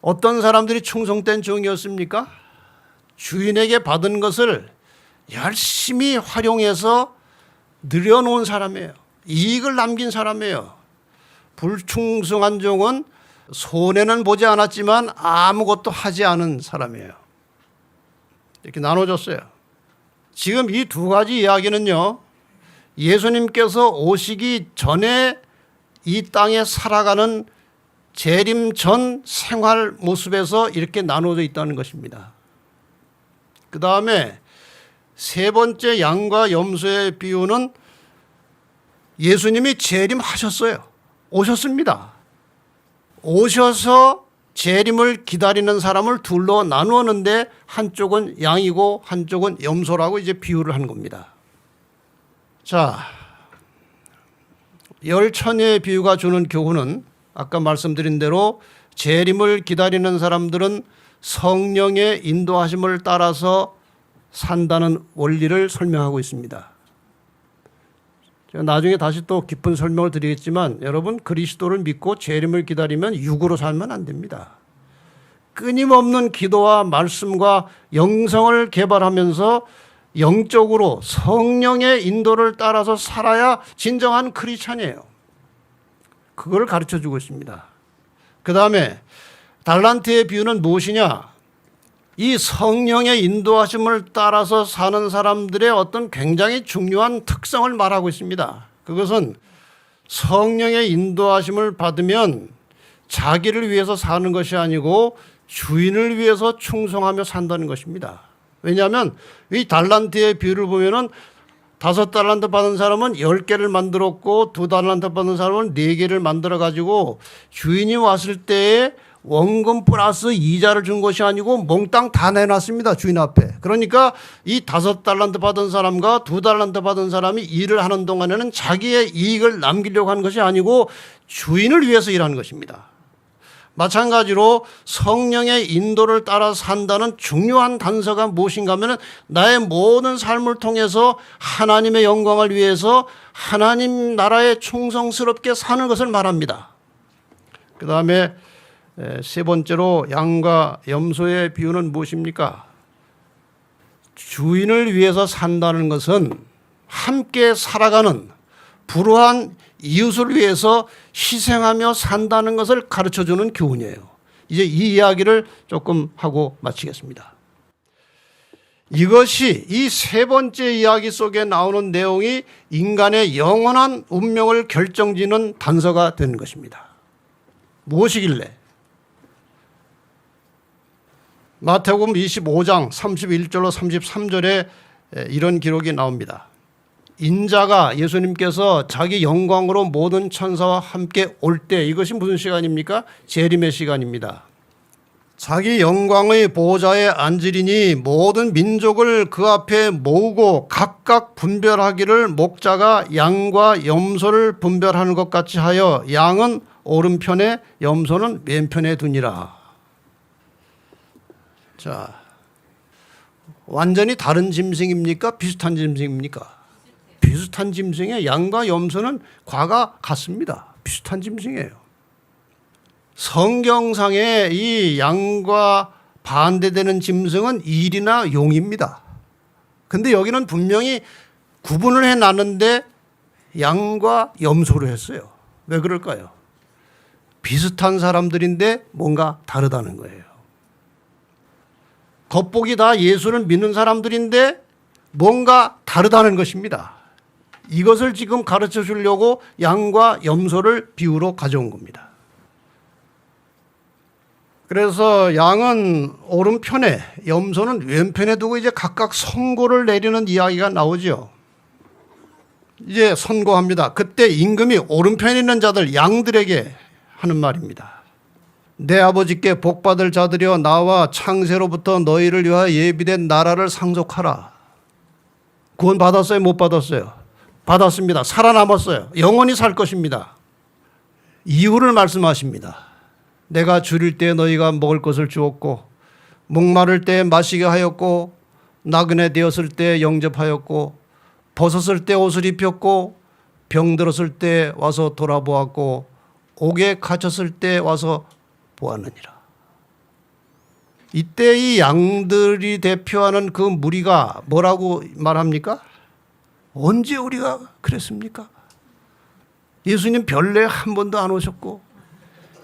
어떤 사람들이 충성된 종이었습니까? 주인에게 받은 것을 열심히 활용해서 늘여놓은 사람이에요. 이익을 남긴 사람이에요. 불충성한 종은 손해는 보지 않았지만 아무것도 하지 않은 사람이에요. 이렇게 나눠졌어요. 지금 이 두 가지 이야기는요, 예수님께서 오시기 전에 이 땅에 살아가는 재림 전 생활 모습에서 이렇게 나눠져 있다는 것입니다. 그 다음에 세 번째 양과 염소의 비유는 예수님이 재림하셨어요. 오셨습니다. 오셔서 재림을 기다리는 사람을 둘로 나누었는데 한쪽은 양이고 한쪽은 염소라고 이제 비유를 한 겁니다. 자, 열 처녀의 비유가 주는 교훈은 아까 말씀드린 대로 재림을 기다리는 사람들은 성령의 인도하심을 따라서 산다는 원리를 설명하고 있습니다. 제가 나중에 다시 또 깊은 설명을 드리겠지만 여러분, 그리스도를 믿고 재림을 기다리면 육으로 살면 안 됩니다. 끊임없는 기도와 말씀과 영성을 개발하면서 영적으로 성령의 인도를 따라서 살아야 진정한 크리스찬이에요. 그걸 가르쳐주고 있습니다. 그 다음에 달란트의 비유는 무엇이냐? 이 성령의 인도하심을 따라서 사는 사람들의 어떤 굉장히 중요한 특성을 말하고 있습니다. 그것은 성령의 인도하심을 받으면 자기를 위해서 사는 것이 아니고 주인을 위해서 충성하며 산다는 것입니다. 왜냐하면 이 달란트의 비유를 보면은 5달란트 받은 사람은 10개를 만들었고 2달란트 받은 사람은 4개를 만들어 가지고 주인이 왔을 때에 원금 플러스 이자를 준 것이 아니고 몽땅 다 내놨습니다. 주인 앞에. 그러니까 이 5달란트 받은 사람과 2달란트 받은 사람이 일을 하는 동안에는 자기의 이익을 남기려고 하는 것이 아니고 주인을 위해서 일하는 것입니다. 마찬가지로 성령의 인도를 따라 산다는 중요한 단서가 무엇인가 하면 나의 모든 삶을 통해서 하나님의 영광을 위해서 하나님 나라에 충성스럽게 사는 것을 말합니다. 그 다음에 세 번째로 양과 염소의 비유는 무엇입니까? 주인을 위해서 산다는 것은 함께 살아가는 불우한 이웃을 위해서 희생하며 산다는 것을 가르쳐주는 교훈이에요. 이제 이 이야기를 조금 하고 마치겠습니다. 이것이 이 세 번째 이야기 속에 나오는 내용이 인간의 영원한 운명을 결정짓는 단서가 되는 것입니다. 무엇이길래? 마태복음 25장 31절로 33절에 이런 기록이 나옵니다. 인자가 예수님께서 자기 영광으로 모든 천사와 함께 올 때, 이것이 무슨 시간입니까? 재림의 시간입니다. 자기 영광의 보좌에 앉으리니 모든 민족을 그 앞에 모으고 각각 분별하기를 목자가 양과 염소를 분별하는 것 같이 하여 양은 오른편에 염소는 왼편에 두니라. 자, 완전히 다른 짐승입니까? 비슷한 짐승입니까? 비슷한 짐승에 양과 염소는 과가 같습니다. 비슷한 짐승이에요. 성경상에 이 양과 반대되는 짐승은 일이나 용입니다. 근데 여기는 분명히 구분을 해놨는데 양과 염소로 했어요. 왜 그럴까요? 비슷한 사람들인데 뭔가 다르다는 거예요. 겉보기 다 예수를 믿는 사람들인데 뭔가 다르다는 것입니다. 이것을 지금 가르쳐 주려고 양과 염소를 비유로 가져온 겁니다. 그래서 양은 오른편에, 염소는 왼편에 두고 이제 각각 선고를 내리는 이야기가 나오죠. 이제 선고합니다. 그때 임금이 오른편에 있는 자들, 양들에게 하는 말입니다. 내 아버지께 복받을 자들이여 나와 창세로부터 너희를 위하여 예비된 나라를 상속하라. 구원 받았어요? 못 받았어요? 받았습니다. 살아남았어요. 영원히 살 것입니다. 이유를 말씀하십니다. 내가 줄일 때 너희가 먹을 것을 주었고 목마를 때 마시게 하였고 나그네 되었을 때 영접하였고 벗었을 때 옷을 입혔고 병들었을 때 와서 돌아보았고 옥에 갇혔을 때 와서 보았느니라. 이때 이 양들이 대표하는 그 무리가 뭐라고 말합니까? 언제 우리가 그랬습니까? 예수님 별내에 한 번도 안 오셨고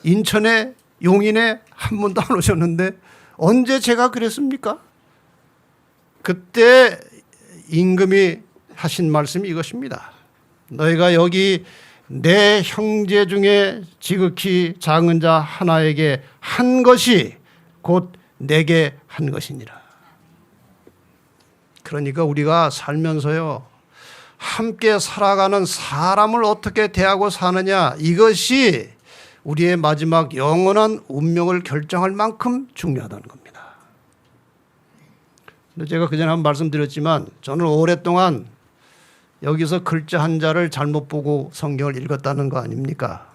인천에 용인에 한 번도 안 오셨는데 언제 제가 그랬습니까? 그때 임금이 하신 말씀이 이것입니다. 너희가 여기 내 형제 중에 지극히 작은 자 하나에게 한 것이 곧 내게 한 것이니라. 그러니까 우리가 살면서요, 함께 살아가는 사람을 어떻게 대하고 사느냐, 이것이 우리의 마지막 영원한 운명을 결정할 만큼 중요하다는 겁니다. 근데 제가 그전에 한번 말씀드렸지만 저는 오랫동안 여기서 글자 한자를 잘못 보고 성경을 읽었다는 거 아닙니까?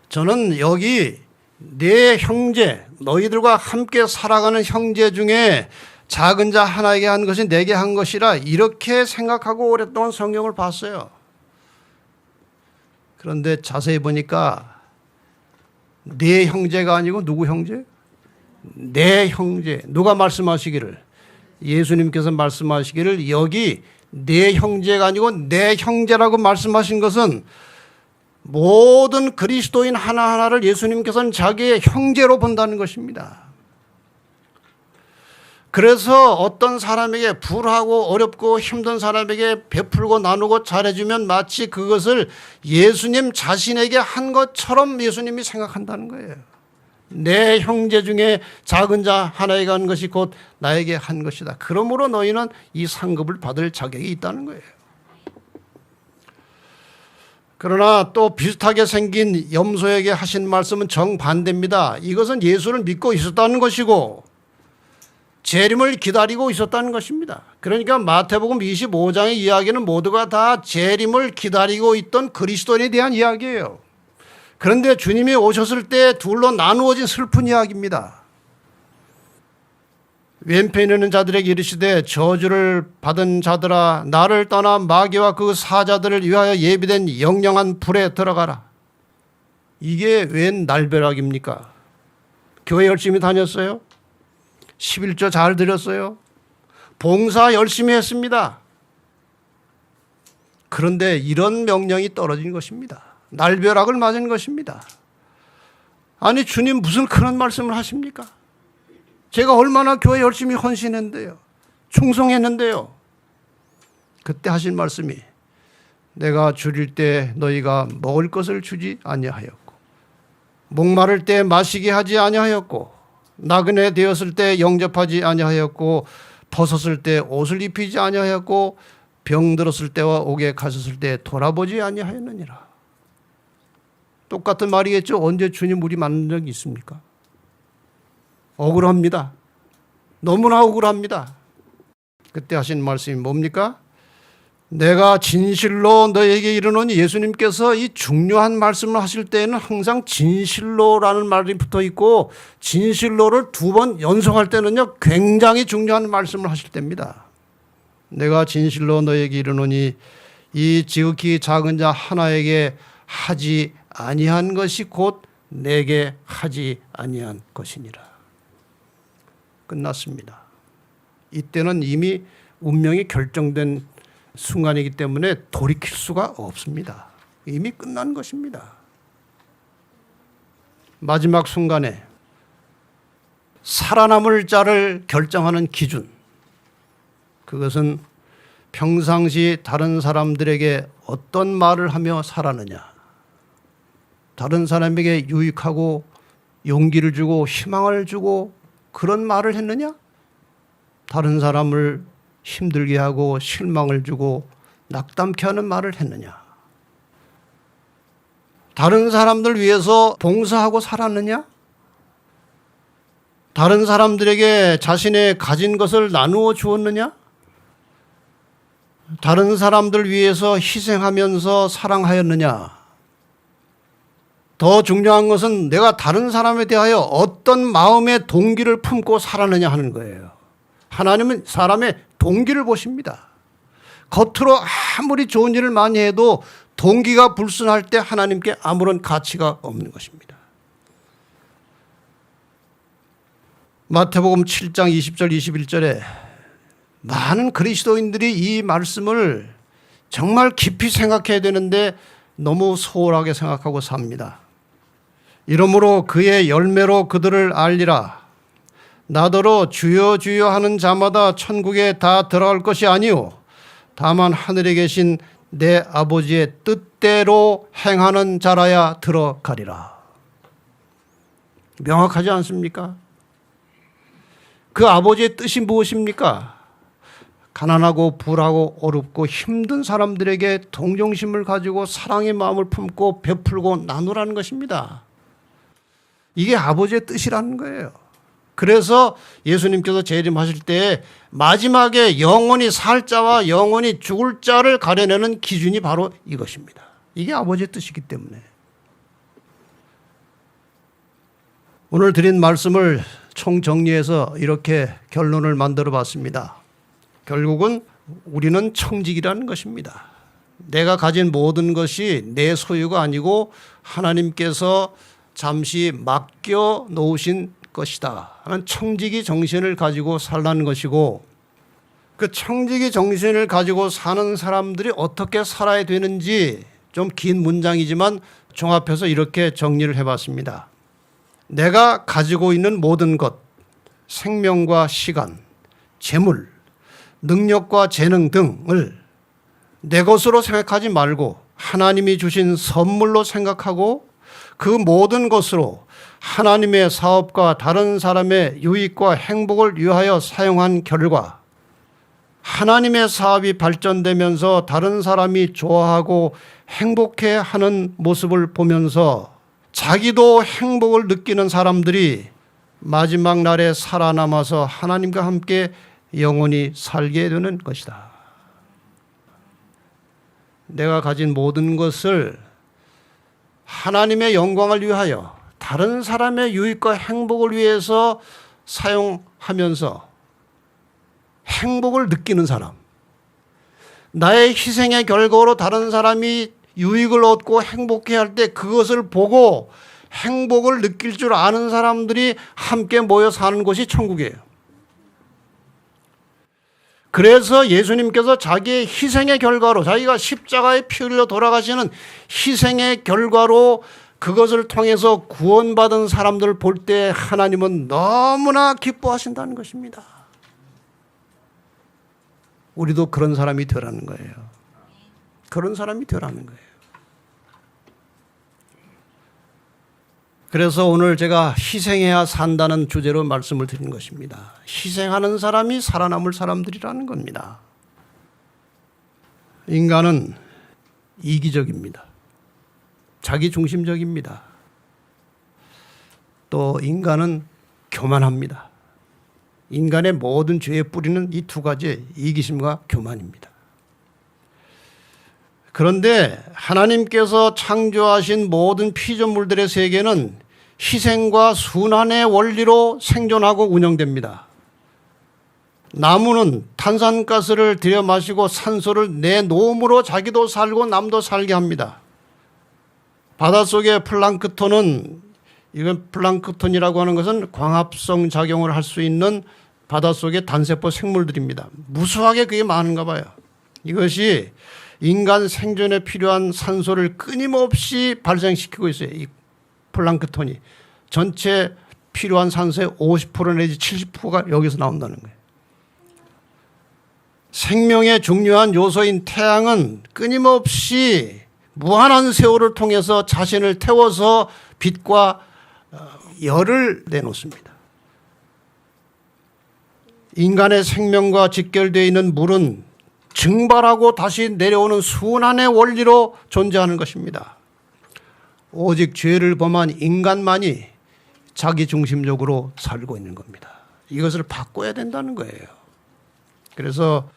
저는 여기 내 형제, 너희들과 함께 살아가는 형제 중에 작은 자 하나에게 한 것이 내게 한 것이라 이렇게 생각하고 오랫동안 성경을 봤어요. 그런데 자세히 보니까 내 형제가 아니고 누구 형제? 내 형제. 누가 말씀하시기를? 예수님께서 말씀하시기를 여기 내 형제가 아니고 내 형제라고 말씀하신 것은 모든 그리스도인 하나하나를 예수님께서는 자기의 형제로 본다는 것입니다. 그래서 어떤 사람에게 불하고 어렵고 힘든 사람에게 베풀고 나누고 잘해주면 마치 그것을 예수님 자신에게 한 것처럼 예수님이 생각한다는 거예요. 내 형제 중에 작은 자 하나에게 한 것이 곧 나에게 한 것이다. 그러므로 너희는 이 상급을 받을 자격이 있다는 거예요. 그러나 또 비슷하게 생긴 염소에게 하신 말씀은 정반대입니다. 이것은 예수를 믿고 있었다는 것이고 재림을 기다리고 있었다는 것입니다. 그러니까 마태복음 25장의 이야기는 모두가 다 재림을 기다리고 있던 그리스도인에 대한 이야기예요. 그런데 주님이 오셨을 때 둘로 나누어진 슬픈 이야기입니다. 왼편에 있는 자들에게 이르시되 저주를 받은 자들아 나를 떠나 마귀와 그 사자들을 위하여 예비된 영영한 불에 들어가라. 이게 웬 날벼락입니까? 교회 열심히 다녔어요? 11조 잘 드렸어요? 봉사 열심히 했습니다. 그런데 이런 명령이 떨어진 것입니다. 날벼락을 맞은 것입니다. 아니 주님 무슨 그런 말씀을 하십니까? 제가 얼마나 교회 열심히 헌신했는데요. 충성했는데요. 그때 하신 말씀이 내가 줄일 때 너희가 먹을 것을 주지 아니하였고 목마를 때 마시게 하지 아니하였고 나그네 되었을 때 영접하지 아니하였고 벗었을 때 옷을 입히지 아니하였고 병들었을 때와 옥에 갇혔을 때 돌아보지 아니하였느니라. 똑같은 말이겠죠. 언제 주님 우리 만난 적이 있습니까? 억울합니다. 너무나 억울합니다. 그때 하신 말씀이 뭡니까? 내가 진실로 너에게 이르노니 예수님께서 이 중요한 말씀을 하실 때에는 항상 진실로라는 말이 붙어 있고 진실로를 두 번 연속할 때는요 굉장히 중요한 말씀을 하실 때입니다. 내가 진실로 너에게 이르노니 이 지극히 작은 자 하나에게 하지 아니한 것이 곧 내게 하지 아니한 것이니라. 끝났습니다. 이때는 이미 운명이 결정된 순간이기 때문에 돌이킬 수가 없습니다. 이미 끝난 것입니다. 마지막 순간에 살아남을 자를 결정하는 기준, 그것은 평상시 다른 사람들에게 어떤 말을 하며 살았느냐, 다른 사람에게 유익하고 용기를 주고 희망을 주고 그런 말을 했느냐, 다른 사람을 힘들게 하고 실망을 주고 낙담케 하는 말을 했느냐, 다른 사람들 위해서 봉사하고 살았느냐, 다른 사람들에게 자신의 가진 것을 나누어 주었느냐, 다른 사람들 위해서 희생하면서 사랑하였느냐. 더 중요한 것은 내가 다른 사람에 대하여 어떤 마음의 동기를 품고 살았느냐 하는 거예요. 하나님은 사람의 동기를 보십니다. 겉으로 아무리 좋은 일을 많이 해도 동기가 불순할 때 하나님께 아무런 가치가 없는 것입니다. 마태복음 7장 20절 21절에 많은 그리스도인들이 이 말씀을 정말 깊이 생각해야 되는데 너무 소홀하게 생각하고 삽니다. 이러므로 그의 열매로 그들을 알리라. 나더러 주여 주여 하는 자마다 천국에 다 들어갈 것이 아니요 다만 하늘에 계신 내 아버지의 뜻대로 행하는 자라야 들어가리라. 명확하지 않습니까? 그 아버지의 뜻이 무엇입니까? 가난하고 불하고 어렵고 힘든 사람들에게 동정심을 가지고 사랑의 마음을 품고 베풀고 나누라는 것입니다. 이게 아버지의 뜻이라는 거예요. 그래서 예수님께서 재림하실 때 마지막에 영원히 살 자와 영원히 죽을 자를 가려내는 기준이 바로 이것입니다. 이게 아버지의 뜻이기 때문에. 오늘 드린 말씀을 총정리해서 이렇게 결론을 만들어 봤습니다. 결국은 우리는 청직이라는 것입니다. 내가 가진 모든 것이 내 소유가 아니고 하나님께서 잠시 맡겨 놓으신 것이다 하는 청지기 정신을 가지고 살라는 것이고, 그 청지기 정신을 가지고 사는 사람들이 어떻게 살아야 되는지 좀 긴 문장이지만 종합해서 이렇게 정리를 해봤습니다. 내가 가지고 있는 모든 것, 생명과 시간, 재물, 능력과 재능 등을 내 것으로 생각하지 말고 하나님이 주신 선물로 생각하고 그 모든 것으로 하나님의 사업과 다른 사람의 유익과 행복을 위하여 사용한 결과 하나님의 사업이 발전되면서 다른 사람이 좋아하고 행복해하는 모습을 보면서 자기도 행복을 느끼는 사람들이 마지막 날에 살아남아서 하나님과 함께 영원히 살게 되는 것이다. 내가 가진 모든 것을 하나님의 영광을 위하여 다른 사람의 유익과 행복을 위해서 사용하면서 행복을 느끼는 사람, 나의 희생의 결과로 다른 사람이 유익을 얻고 행복해할 때 그것을 보고 행복을 느낄 줄 아는 사람들이 함께 모여 사는 곳이 천국이에요. 그래서 예수님께서 자기의 희생의 결과로, 자기가 십자가에 피 흘려 돌아가시는 희생의 결과로 그것을 통해서 구원받은 사람들을 볼 때 하나님은 너무나 기뻐하신다는 것입니다. 우리도 그런 사람이 되라는 거예요. 그런 사람이 되라는 거예요. 그래서 오늘 제가 희생해야 산다는 주제로 말씀을 드린 것입니다. 희생하는 사람이 살아남을 사람들이라는 겁니다. 인간은 이기적입니다. 자기중심적입니다. 또 인간은 교만합니다. 인간의 모든 죄의 뿌리는 이 두 가지, 이기심과 교만입니다. 그런데 하나님께서 창조하신 모든 피조물들의 세계는 희생과 순환의 원리로 생존하고 운영됩니다. 나무는 탄산가스를 들여 마시고 산소를 내놓음으로 자기도 살고 남도 살게 합니다. 바닷속의 플랑크톤은, 이건 플랑크톤이라고 하는 것은 광합성 작용을 할 수 있는 바닷속의 단세포 생물들입니다. 무수하게 그게 많은가 봐요. 이것이 인간 생존에 필요한 산소를 끊임없이 발생시키고 있어요. 이 플랑크톤이 전체 필요한 산소의 50% 내지 70%가 여기서 나온다는 거예요. 생명의 중요한 요소인 태양은 끊임없이 무한한 세월을 통해서 자신을 태워서 빛과 열을 내놓습니다. 인간의 생명과 직결되어 있는 물은 증발하고 다시 내려오는 순환의 원리로 존재하는 것입니다. 오직 죄를 범한 인간만이 자기 중심적으로 살고 있는 겁니다. 이것을 바꿔야 된다는 거예요. 그래서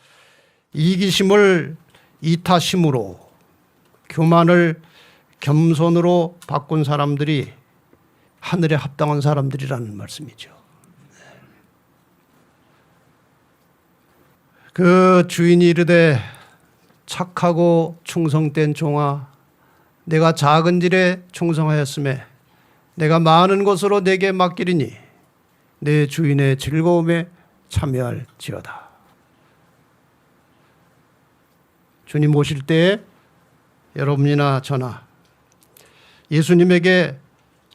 이기심을 이타심으로, 교만을 겸손으로 바꾼 사람들이 하늘에 합당한 사람들이라는 말씀이죠. 그 주인이 이르되 착하고 충성된 종아, 내가 작은 일에 충성하였음에 내가 많은 것으로 내게 맡기리니 내 주인의 즐거움에 참여할지어다. 주님 오실 때에 여러분이나 저나 예수님에게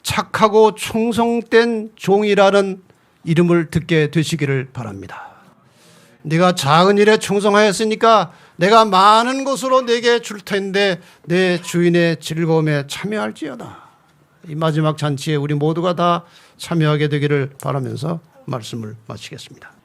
착하고 충성된 종이라는 이름을 듣게 되시기를 바랍니다. 네가 작은 일에 충성하였으니까 내가 많은 것으로 내게 줄 텐데 내 주인의 즐거움에 참여할지어다. 이 마지막 잔치에 우리 모두가 다 참여하게 되기를 바라면서 말씀을 마치겠습니다.